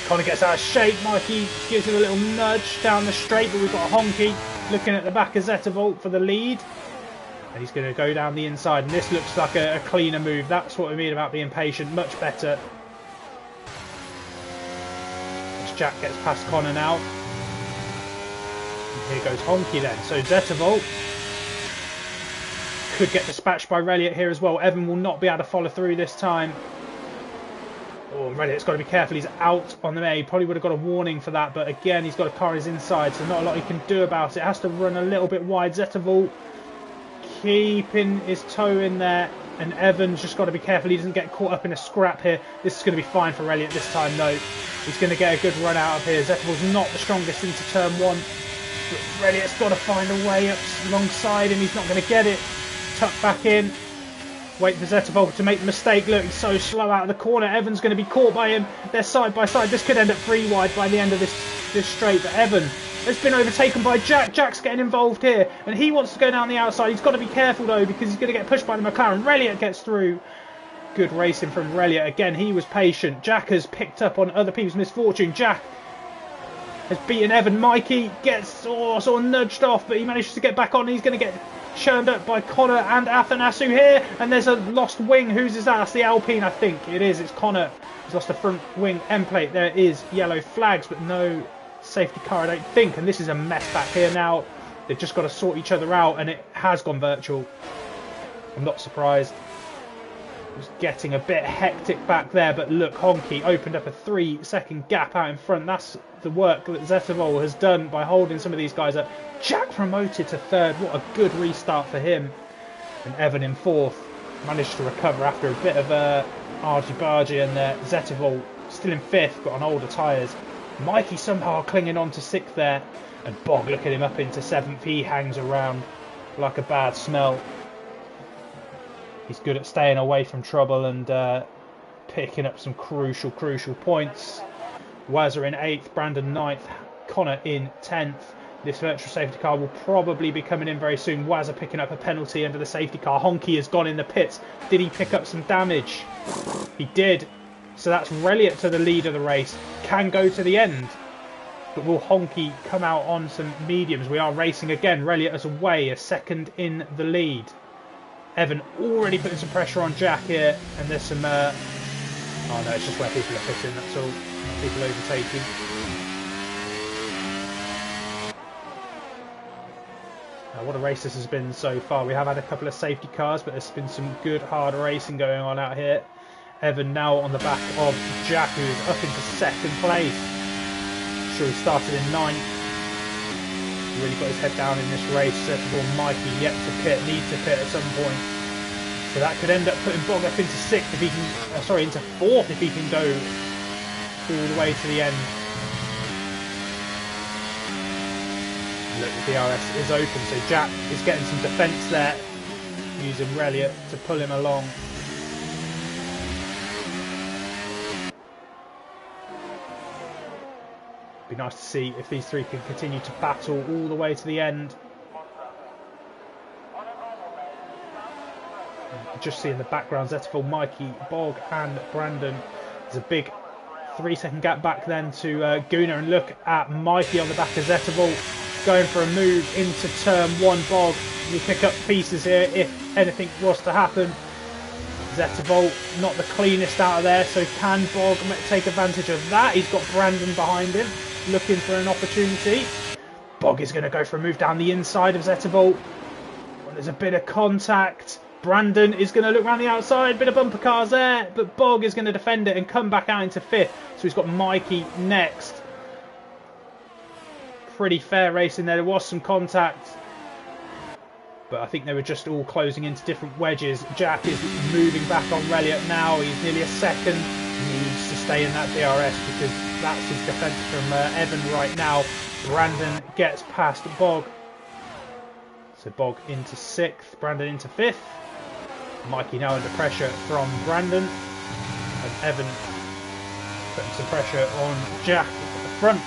Connor gets out of shape. Mikey gives him a little nudge down the straight, but we've got Honky looking at the back of Zetterville for the lead, and he's going to go down the inside. And this looks like a cleaner move. That's what we mean about being patient. Much better. Jack gets past Connor now. And here goes Honky then. So Zetterville could get dispatched by Reliot here as well. Evan will not be able to follow through this time. Oh, Reliot's got to be careful. He's out on the air. He probably would have got a warning for that, but again, he's got a car on his inside, so not a lot he can do about it. Has to run a little bit wide. Zetterville keeping his toe in there, and Evan's just got to be careful he doesn't get caught up in a scrap here. This is going to be fine for Reliot this time, though. He's going to get a good run out of here. Zetterville's not the strongest into turn 1, but Reliot's got to find a way up alongside him. He's not going to get it. Tucked back in. Wait for Zettervold to make the mistake. Look, he's so slow out of the corner. Evan's going to be caught by him. They're side by side. This could end up 3 wide by the end of this straight. But Evan has been overtaken by Jack. Jack's getting involved here. And he wants to go down the outside. He's got to be careful, though, because he's going to get pushed by the McLaren. Relliot gets through. Good racing from Relliot. Again, he was patient. Jack has picked up on other people's misfortune. Jack has beaten Evan. Mikey gets sort of nudged off, but he manages to get back on. He's going to get churned up by Connor and Athanasu here. And there's a lost wing. Whose is that? That's the Alpine, I think. It is. It's Connor. He's lost the front wing end plate. There is yellow flags, but no safety car, I don't think. And this is a mess back here now. They've just got to sort each other out, and it has gone virtual. I'm not surprised. It was getting a bit hectic back there, but look, Honky opened up a 3-second gap out in front. That's the work that Zettervold has done by holding some of these guys up. Jack promoted to 3rd. What a good restart for him. And Evan in 4th. Managed to recover after a bit of a argy-bargy, and Zettervold still in 5th, but on older tyres. Mikey somehow clinging on to 6th there. And Bog looking him up into 7th. He hangs around like a bad smell. He's good at staying away from trouble and picking up some crucial points. Wazza in 8th, Brandon 9th, Connor in 10th. This virtual safety car will probably be coming in very soon. Wazza picking up a penalty under the safety car. Honky has gone in the pits. Did he pick up some damage? He did. So that's Relliot to the lead of the race. Can go to the end. But will Honky come out on some mediums? We are racing again. Relliot is away, a 2nd in the lead. Evan already putting some pressure on Jack here, and there's some oh no, it's just where people are pitting, that's all. People overtaking. Now, what a race this has been so far. We have had a couple of safety cars, but there's been some good hard racing going on out here. Evan now on the back of Jack, who is up into 2nd place. Sure, he started in 9th. Really got his head down in this race. Zettervold, Mikey yet to pit, needs to pit at some point. So that could end up putting Bog up into 6th if he can, sorry, into 4th if he can go all the way to the end. Look, the DRS is open, so Jack is getting some defence there, using Relliot to pull him along. Be nice to see if these three can continue to battle all the way to the end. Just see in the background Zettervold, Mikey, Bog and Brandon. There's a big 3-second gap back then to Gunnar, and look at Mikey on the back of Zettervold going for a move into turn 1. Bog will pick up pieces here if anything was to happen. Zettervold not the cleanest out of there, so can Bog take advantage of that? He's got Brandon behind him, looking for an opportunity. Bog is going to go for a move down the inside of Zettervold. Well, there's a bit of contact. Brandon is going to look around the outside, bit of bumper cars there, but Bog is going to defend it and come back out into 5th. So he's got Mikey next. Pretty fair racing there. There was some contact, but I think they were just all closing into different wedges. Jack is moving back on Relliot now. He's nearly a 2nd. He needs to stay in that DRS because that's his defence from Evan right now. Brandon gets past Bog. So Bog into 6th, Brandon into 5th. Mikey now under pressure from Brandon. And Evan putting some pressure on Jack at the front.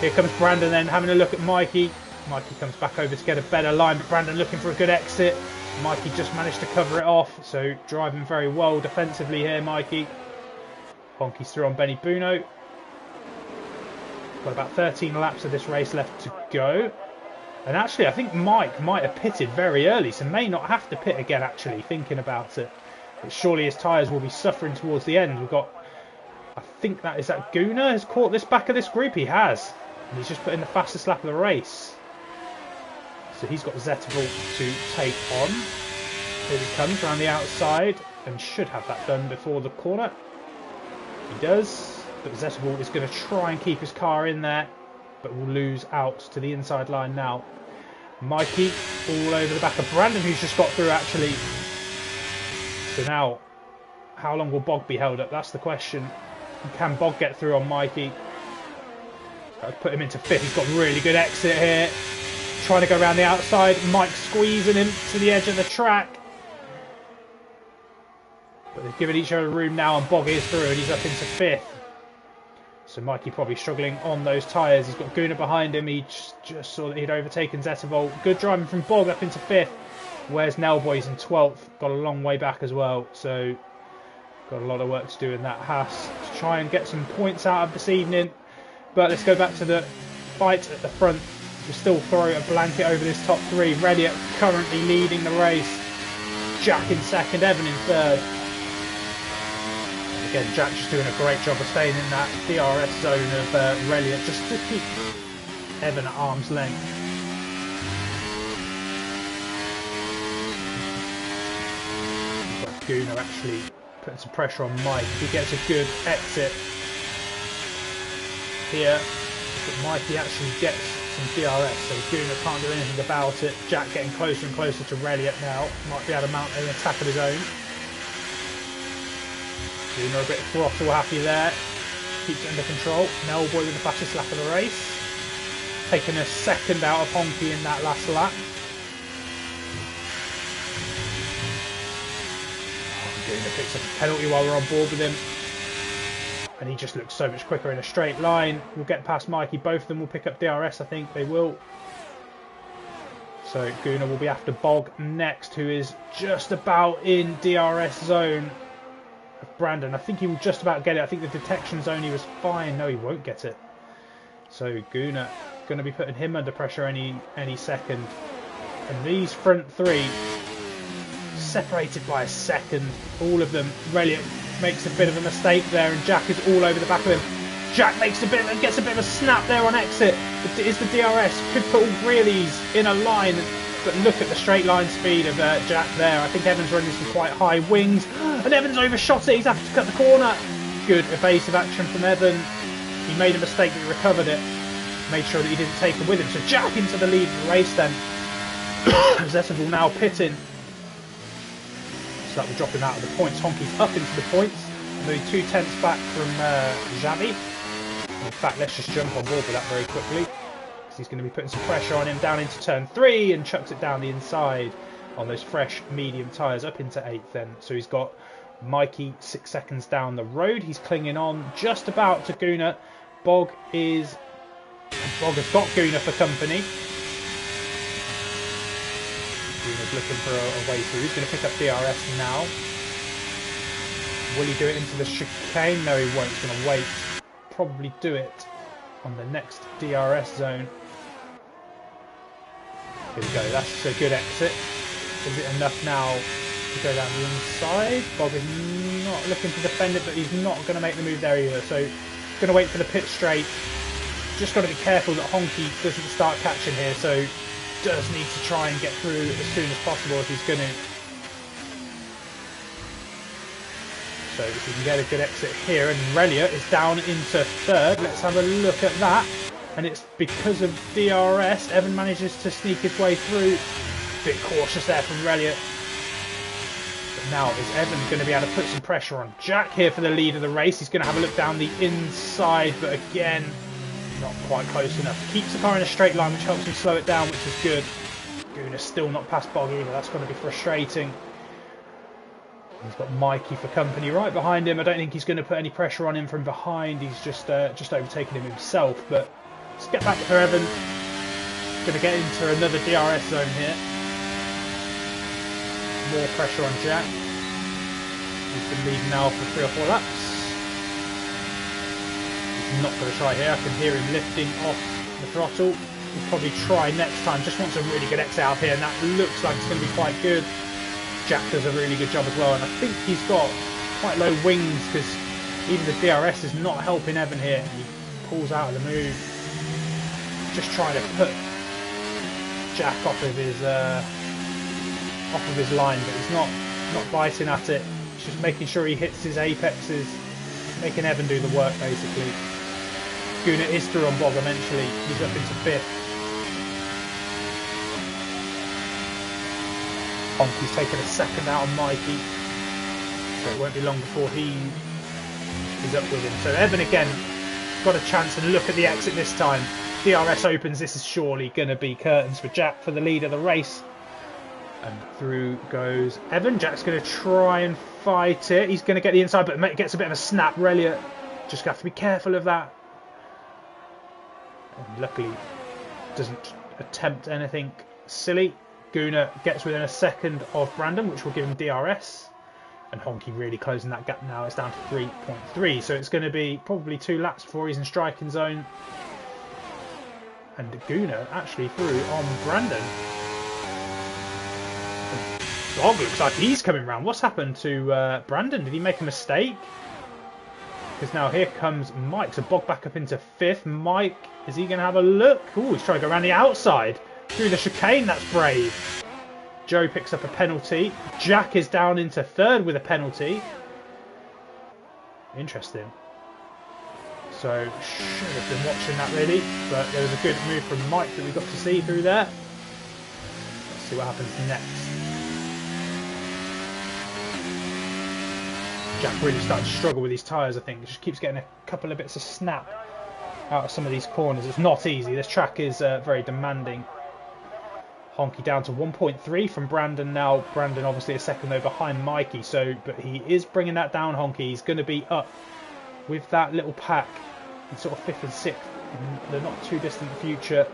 Here comes Brandon then having a look at Mikey. Mikey comes back over to get a better line, but Brandon looking for a good exit. Mikey just managed to cover it off, so driving very well defensively here, Mikey. Honky's through on Benny Buno. Got about 13 laps of this race left to go. And actually, I think Mike might have pitted very early, so may not have to pit again, actually, thinking about it. But surely his tyres will be suffering towards the end. We've got, I think that is that Gunnar has caught this back of this group. He has. And he's just put in the fastest lap of the race. So he's got Zettervold to take on. Here he comes around the outside and should have that done before the corner. He does. But Zettervold is going to try and keep his car in there, but will lose out to the inside line now. Mikey all over the back of Brandon, who's just got through actually. So now, how long will Bog be held up? That's the question. Can Bog get through on Mikey? I've put him into 5th. He's got a really good exit here. Trying to go around the outside. Mike squeezing him to the edge of the track. But they've given each other room now, and Bog is through, and he's up into 5th. So Mikey probably struggling on those tyres. He's got Guna behind him. He just saw that he'd overtaken Zettervolt. Good driving from Bog up into 5th. Where's Nellboy's in 12th. Got a long way back as well. So got a lot of work to do in that Haas to try and get some points out of this evening. But let's go back to the fight at the front. We'll still throw a blanket over this top 3. Reddiot currently leading the race. Jack in 2nd, Evan in 3rd. Again, Jack just doing a great job of staying in that DRS zone of Reliot, just to keep Evan at arm's length. But Guna actually putting some pressure on Mike. He gets a good exit here, but Mikey actually gets some DRS, so Guna can't do anything about it. Jack getting closer and closer to Reliot now. Might be able to mount an attack of his own. Guna a bit throttle happy there. Keeps it under control. Nellboy with the fastest lap of the race. Taking a 2nd out of Honky in that last lap. Guna picks up a penalty while we're on board with him. And he just looks so much quicker in a straight line. We'll get past Mikey. Both of them will pick up DRS, I think. They will. So Guna will be after Bog next, who is just about in DRS zone. Brandon, I think he will just about get it. I think the detection zone he was fine. No, he won't get it. So Guna going to be putting him under pressure any second. And these front 3 separated by a 2nd. All of them. Reliot makes a bit of a mistake there, and Jack is all over the back of him. Jack gets a bit of a snap there on exit. Is the DRS could put all 3 of these in a line. But look at the straight line speed of Jack there. I think Evan's running some quite high wings. And Evan's overshot it. He's having to cut the corner. Good evasive action from Evan. He made a mistake, but he recovered it. Made sure that he didn't take it with him. So Jack into the lead of the race then. Zettervolt now pitting. So that will drop him out of the points. Honky's up into the points. Maybe 2/10 back from Xavi. In fact, let's just jump on board with that very quickly. He's going to be putting some pressure on him down into turn 3 and chucks it down the inside on those fresh medium tyres up into 8th then. So he's got Mikey 6 seconds down the road. He's clinging on just about to Guna. Bog has got Guna for company. Guna's looking for a way through. He's going to pick up DRS now. Will he do it into the chicane? No, he won't. He's going to wait. Probably do it on the next DRS zone. Here we go, that's a good exit. Is it enough now to go down the inside? Bog is not looking to defend it, but he's not going to make the move there either. So going to wait for the pit straight. Just got to be careful that Honky doesn't start catching here. So does need to try and get through as soon as possible if he's going to. So if we can get a good exit here, and Reliot is down into 3rd. Let's have a look at that. And it's because of DRS. Evan manages to sneak his way through. Bit cautious there from Reliot. But now is Evan going to be able to put some pressure on Jack here for the lead of the race. He's going to have a look down the inside, but again, not quite close enough. Keeps the car in a straight line, which helps him slow it down, which is good. Guna's still not past Bog either. That's going to be frustrating. He's got Mikey for company right behind him. I don't think he's going to put any pressure on him from behind. He's just overtaken him himself. But let's get back to Evan. Going to get into another DRS zone here. More pressure on Jack. He's been leading now for 3 or 4 laps. He's not going to try here. I can hear him lifting off the throttle. He'll probably try next time. Just wants a really good exit out here, and that looks like it's going to be quite good. Jack does a really good job as well, and I think he's got quite low wings because even the DRS is not helping Evan here. He pulls out of the move, just trying to put Jack off of his line, but he's not biting at it. He's just making sure he hits his apexes, making Evan do the work basically. Guna is through on Bog eventually. He's up into 5th. Honky's taken a 2nd out on Mikey, so it won't be long before he is up with him. So Evan again got a chance and look at the exit this time. DRS opens. This is surely going to be curtains for Jack for the lead of the race. And through goes Evan. Jack's going to try and fight it. He's going to get the inside, but it gets a bit of a snap. Relia just have to be careful of that. And luckily, doesn't attempt anything silly. Gunnar gets within a second of Brandon, which will give him DRS. And Honky really closing that gap now. It's down to 3.3. So it's going to be probably 2 laps before he's in striking zone. And Gunnar actually through on Brandon. Bog looks like he's coming round. What's happened to Brandon? Did he make a mistake? Because now here comes Mike. So Bog back up into 5th. Mike, is he going to have a look? Oh, he's trying to go around the outside. Through the chicane, that's brave. Joe picks up a penalty. Jack is down into 3rd with a penalty. Interesting. So, should have been watching that really. But there was a good move from Mike that we got to see through there. Let's see what happens next. Jack really started to struggle with these tyres, I think. He just keeps getting a couple of bits of snap out of some of these corners. It's not easy. This track is very demanding. Honky down to 1.3 from Brandon now. Brandon obviously a second though behind Mikey. But he is bringing that down, Honky. He's going to be up with that little pack in sort of 5th and 6th in the not too distant future.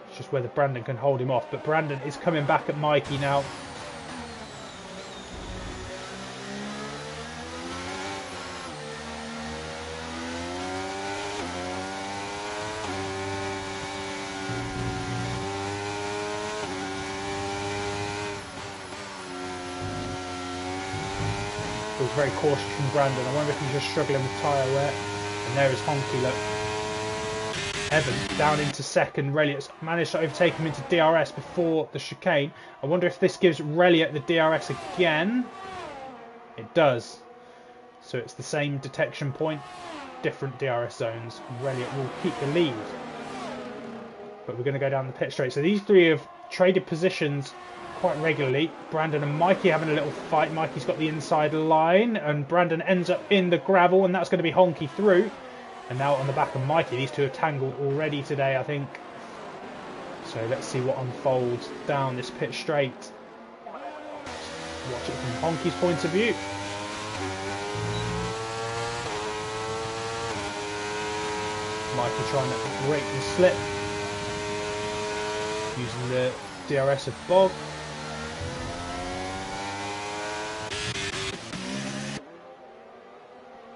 It's just whether Brandon can hold him off. But Brandon is coming back at Mikey now. Was very cautious from Brandon. I wonder if he's just struggling with tyre wear. And there is Honky, look. Evan down into 2nd. Reliot's managed to overtake him into DRS before the chicane. I wonder if this gives Reliot the DRS again. It does. So it's the same detection point, different DRS zones. Reliot will keep the lead. But we're going to go down the pit straight. So these three have traded positions quite regularly. Brandon and Mikey having a little fight. Mikey's got the inside line and Brandon ends up in the gravel, and that's going to be Honky through. And now on the back of Mikey, these two have tangled already today, I think. So let's see what unfolds down this pit straight. Watch it from Honky's point of view. Mikey trying to break and slip using the DRS of Bog.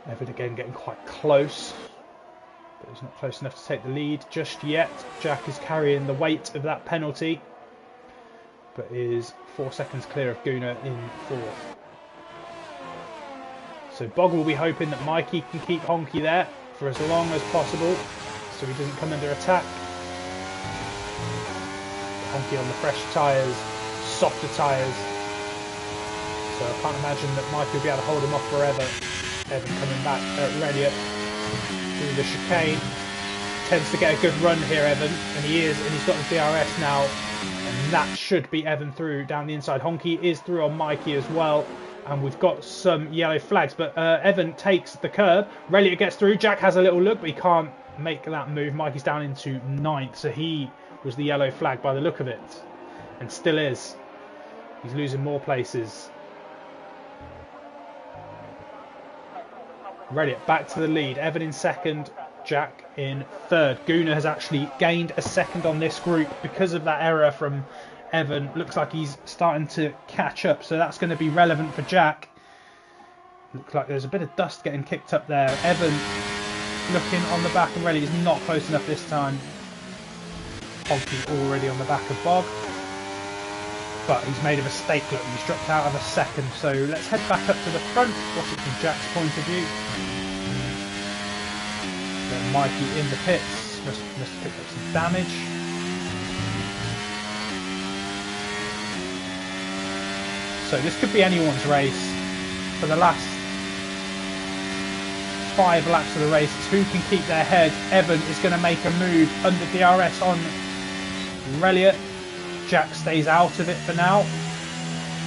Evan again getting quite close, but he's not close enough to take the lead just yet. Jack is carrying the weight of that penalty, but is 4 seconds clear of Gunnar in 4th. So Bog will be hoping that Mikey can keep Honky there for as long as possible, so he doesn't come under attack. Honky on the fresh tyres, softer tyres, so I can't imagine that Mikey will be able to hold him off forever. Evan coming back at Reliot through the chicane. Tends to get a good run here, Evan, and he is, and he's got the DRS now, and that should be Evan through down the inside. Honky is through on Mikey as well, and we've got some yellow flags, but Evan takes the curb. Reliot gets through. Jack has a little look, but he can't make that move. Mikey's down into 9th, so he was the yellow flag by the look of it, and still is. He's losing more places. Reliot back to the lead. Evan in 2nd, Jack in 3rd. Gunnar has actually gained a second on this group because of that error from Evan. Looks like he's starting to catch up, so that's going to be relevant for Jack. Looks like there's a bit of dust getting kicked up there. Evan looking on the back of Reliot is not close enough this time. Honky already on the back of Bog, but he's made a mistake. Look, he's dropped out of a second. So let's head back up to the front. Watch it from Jack's point of view. Got Mikey in the pits. Must have picked up some damage. So this could be anyone's race. For the last 5 laps of the race, it's who can keep their head. Evan is going to make a move under DRS on Reliot. Jack stays out of it for now.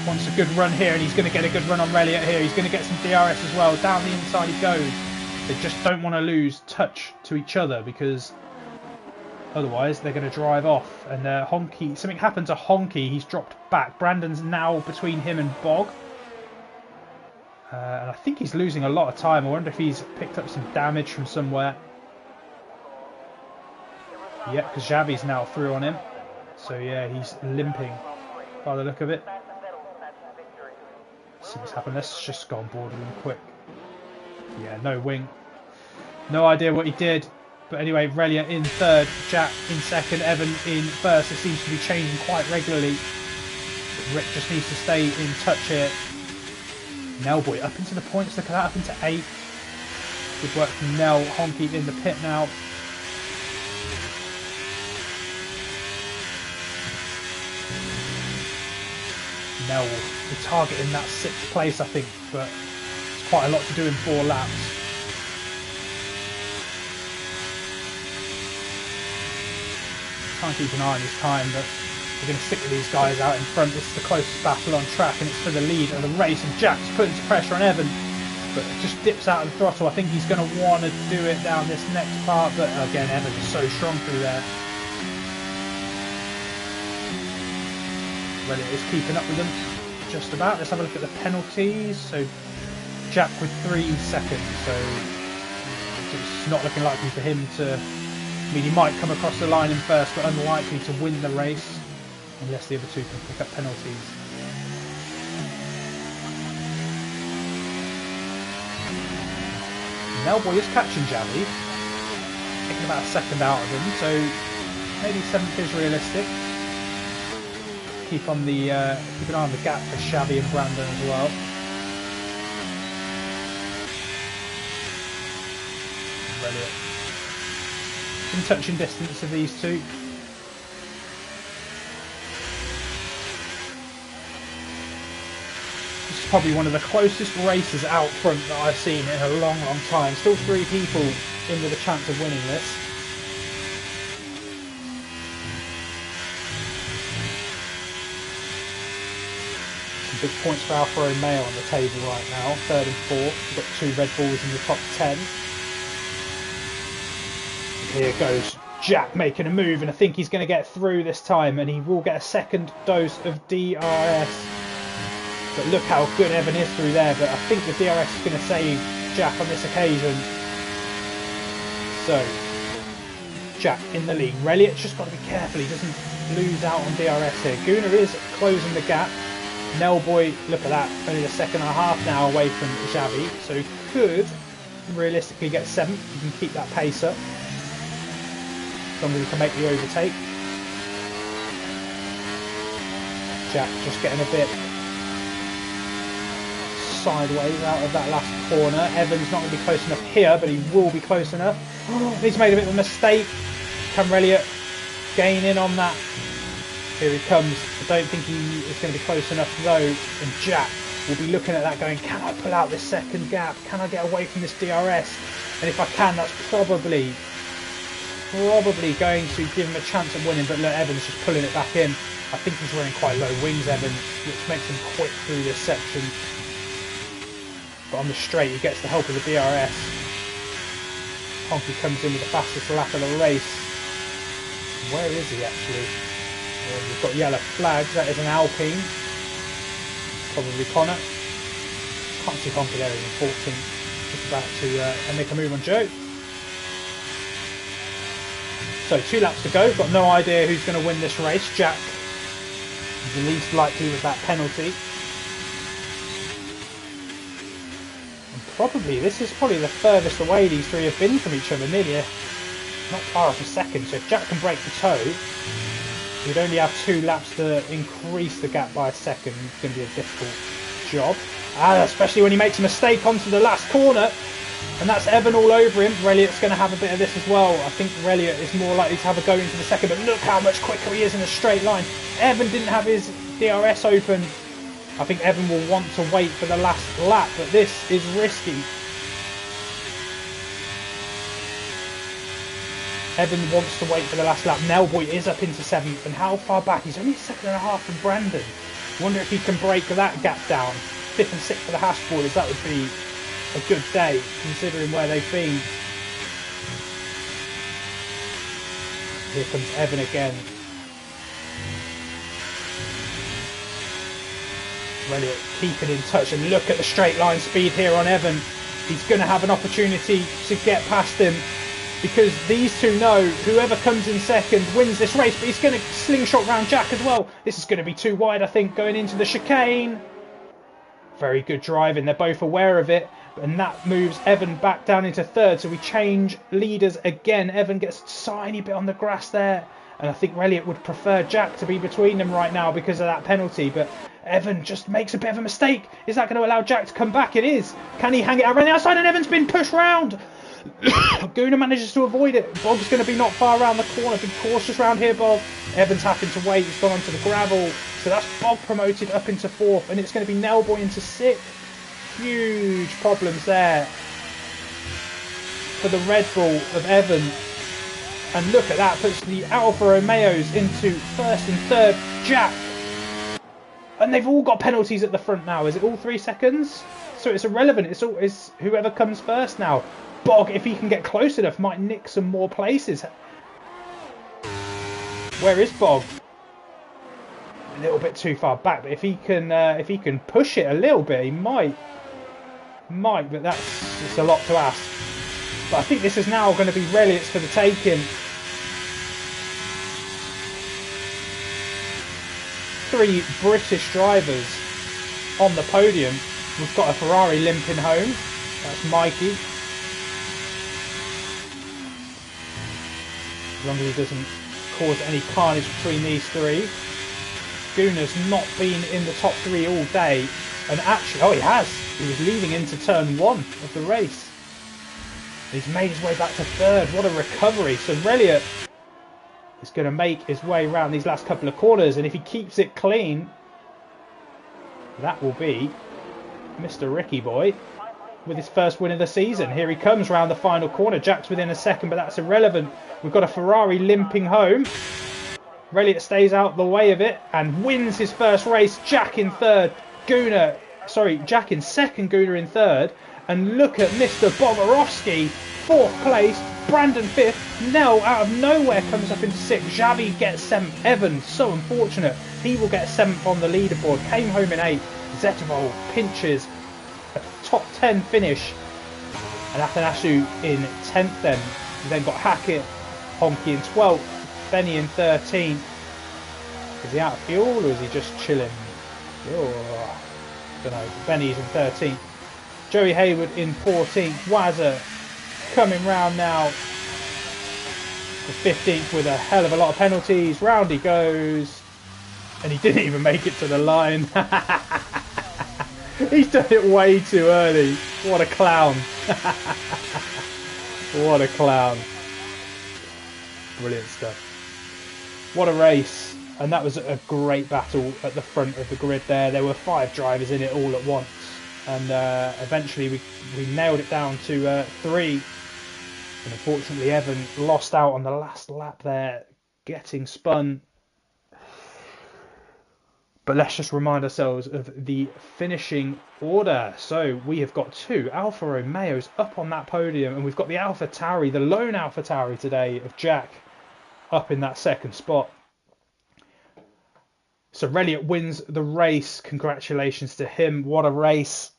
Wants a good run here, and he's going to get a good run on Reliot here. He's going to get some DRS as well. Down the inside he goes. They just don't want to lose touch to each other, because otherwise they're going to drive off. And Honky, something happened to Honky. He's dropped back. Brandon's now between him and Bog. And I think he's losing a lot of time. I wonder if he's picked up some damage from somewhere. Yeah, because Xavi's now through on him. So yeah, he's limping by the look of it. See what's happened. Let's just go on board with him quick. Yeah, no wing. No idea what he did. But anyway, Relia in third, Jack in second, Evan in first. It seems to be changing quite regularly. But Rick just needs to stay in touch here. Nellboy up into the points. Look at that, up into 8. Good work from Nell. Honky in the pit now. Nell will be targeting that 6th place, I think, but it's quite a lot to do in 4 laps. Try and keep an eye on his time, but we're going to stick with these guys out in front. This is the closest battle on track, and it's for the lead of the race. And Jack's putting some pressure on Evan, but just dips out of the throttle. I think he's going to want to do it down this next part, but again, Evan's so strong through there. Relia is keeping up with them just about. Let's have a look at the penalties. So Jack with 3 seconds, so it's not looking likely for him to... I mean, he might come across the line in first, but unlikely to win the race unless the other 2 can pick up penalties. Nellboy is catching Javi, taking about a second out of him, so maybe 7th is realistic. Keep an eye on the gap for Xavi and Brandon as well. Brilliant. In touching distance of these 2. This is probably one of the closest races out front that I've seen in a long, long time. Still 3 people in with a chance of winning this. Some big points for Alfa Romeo on the table right now. 3rd and 4th. We've got 2 Red Bulls in the top 10. Here goes Jack making a move, and I think he's going to get through this time, and he will get a 2nd dose of DRS. But look how good Evan is through there, but I think the DRS is going to save Jack on this occasion. So, Jack in the lead. Relia just got to be careful he doesn't lose out on DRS here. Gunnar is closing the gap. Nellboy, look at that, only a 1.5 seconds now away from Xavi, so could realistically get 7th. You can keep that pace up. As long as he can make the overtake. Jack just getting a bit sideways out of that last corner. Evan's not going to be close enough here, but he will be close enough. He's made a bit of a mistake. Can Relia gain in on that? Here he comes. I don't think he is going to be close enough though. And Jack will be looking at that going, can I pull out this 2nd gap? Can I get away from this DRS? And if I can, that's probably going to give him a chance of winning. But look, Evan's just pulling it back in. I think he's running quite low wings, Evan, which makes him quick through this section. But on the straight, he gets the help of the DRS. Honky comes in with the fastest lap of the race. Where is he actually? Well, we've got yellow flags. That is an Alpine. Probably Connor. Can't see Honky there. He's in 14th. Just about to make a move on Joe. So 2 laps to go. Got no idea who's going to win this race. Jack is the least likely with that penalty. And probably, this is probably the furthest away these 3 have been from each other. Nearly not far off a second. So if Jack can break the toe, he'd only have 2 laps to increase the gap by a second. It's going to be a difficult job. Especially when he makes a mistake onto the last corner. And that's Evan all over him. Reliot's going to have a bit of this as well. I think Reliot is more likely to have a go into the second, but look how much quicker he is in a straight line. Evan didn't have his DRS open. I think Evan will want to wait for the last lap, but this is risky. Evan wants to wait for the last lap. Nellboy is up into 7th, and how far back? He's only a 1.5 seconds from Brandon. Wonder if he can break that gap down. 5th and 6th for the hash boys, that would be a good day, considering where they've been. Here comes Evan again. Elliott keeping in touch, and look at the straight line speed here on Evan. He's going to have an opportunity to get past him, because these two know whoever comes in second wins this race, but he's going to slingshot round Jack as well. This is going to be too wide, I think, going into the chicane. Very good driving. They're both aware of it, and that moves Evan back down into third, so we change leaders again. Evan gets a tiny bit on the grass there, and I think Elliott would prefer Jack to be between them right now because of that penalty, but Evan just makes a bit of a mistake. Is that going to allow Jack to come back? It is. Can he hang it out around the outside? And Evan's been pushed round. Guna manages to avoid it. Bog's going to be not far around the corner. Be cautious round here, Bog. Evan's having to wait. He's gone onto the gravel. So that's Bog promoted up into fourth. And it's going to be Nelboy into sixth. Huge problems there for the Red Bull of Evan. And look at that. Puts the Alfa Romeos into first and third. Jack. And they've all got penalties at the front now. Is it all 3 seconds? So it's irrelevant. It's whoever comes first now. Bog, if he can get close enough, might nick some more places. Where is Bog? A little bit too far back, but if he can push it a little bit, he might. But it's a lot to ask. But I think this is now going to be Elliott's for the taking. 3 British drivers on the podium. We've got a Ferrari limping home. That's Mikey. As long as he doesn't cause any carnage between these 3. Guna's not been in the top 3 all day. And actually, he has. He was leading into turn 1 of the race. He's made his way back to third. What a recovery. So Elliott is going to make his way around these last couple of corners, and if he keeps it clean, that will be Mr. Ricky Boy with his first win of the season. Here he comes round the final corner. Jack's within a second, but that's irrelevant. We've got a Ferrari limping home. Elliott stays out the way of it and wins his first race. Jack in third. Jack in second, Guna in third. And look at Mr. Bogarowski, 4th place. Brandon 5th. Nell out of nowhere comes up into 6th. Xavi gets 7th. Evan, so unfortunate. He will get 7th on the leaderboard. Came home in 8th. Zettervold pinches a top 10 finish. And Athanasiou in 10th then. We've then got Hackett, Honky in 12th. Benny in 13th. Is he out of fuel or is he just chilling? Oh, don't know. Benny's in 13th. Joey Hayward in 14th. Wazza coming round now for 15th with a hell of a lot of penalties. Round he goes. And he didn't even make it to the line. He's done it way too early. What a clown. What a clown. Brilliant stuff. What a race. And that was a great battle at the front of the grid there. There were 5 drivers in it all at once. And eventually we nailed it down to 3. And unfortunately Evan lost out on the last lap there, getting spun. But let's just remind ourselves of the finishing order. So we have got 2 Alfa Romeos up on that podium, and we've got the Alpha Tauri, the lone Alpha Tauri today of Jack, up in that second spot. So Elliott wins the race. Congratulations to him. What a race.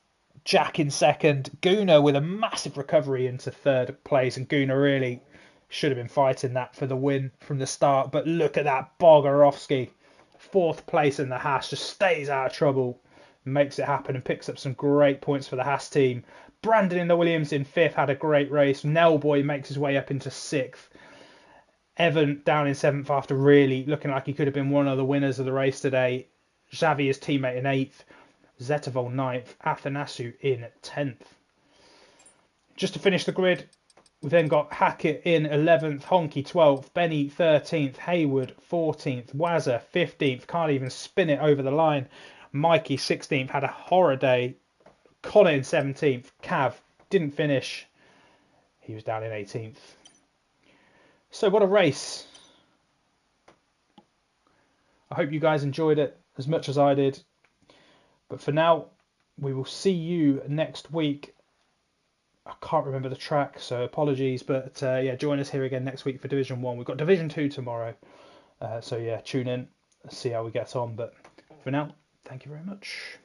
Jack in second. Guna with a massive recovery into third place. And Guna really should have been fighting that for the win from the start. But look at that. Bogarowski, 4th place in the Haas. Just stays out of trouble. Makes it happen and picks up some great points for the Haas team. Brandon in the Williams in 5th. Had a great race. Nelboy makes his way up into 6th. Evan down in 7th after really looking like he could have been one of the winners of the race today. Xavi, his teammate, in 8th. Zettervold 9th. Athanasiou in 10th. Just to finish the grid, we've then got Hackett in 11th. Honky 12th. Benny 13th. Hayward 14th. Wazza 15th. Can't even spin it over the line. Mikey 16th. Had a horror day. Connor in 17th. Cav didn't finish. He was down in 18th. So what a race. I hope you guys enjoyed it as much as I did. But for now, we will see you next week. I can't remember the track, so apologies. But yeah, join us here again next week for Division 1. We've got Division 2 tomorrow. So yeah, tune in, see how we get on. But for now, thank you very much.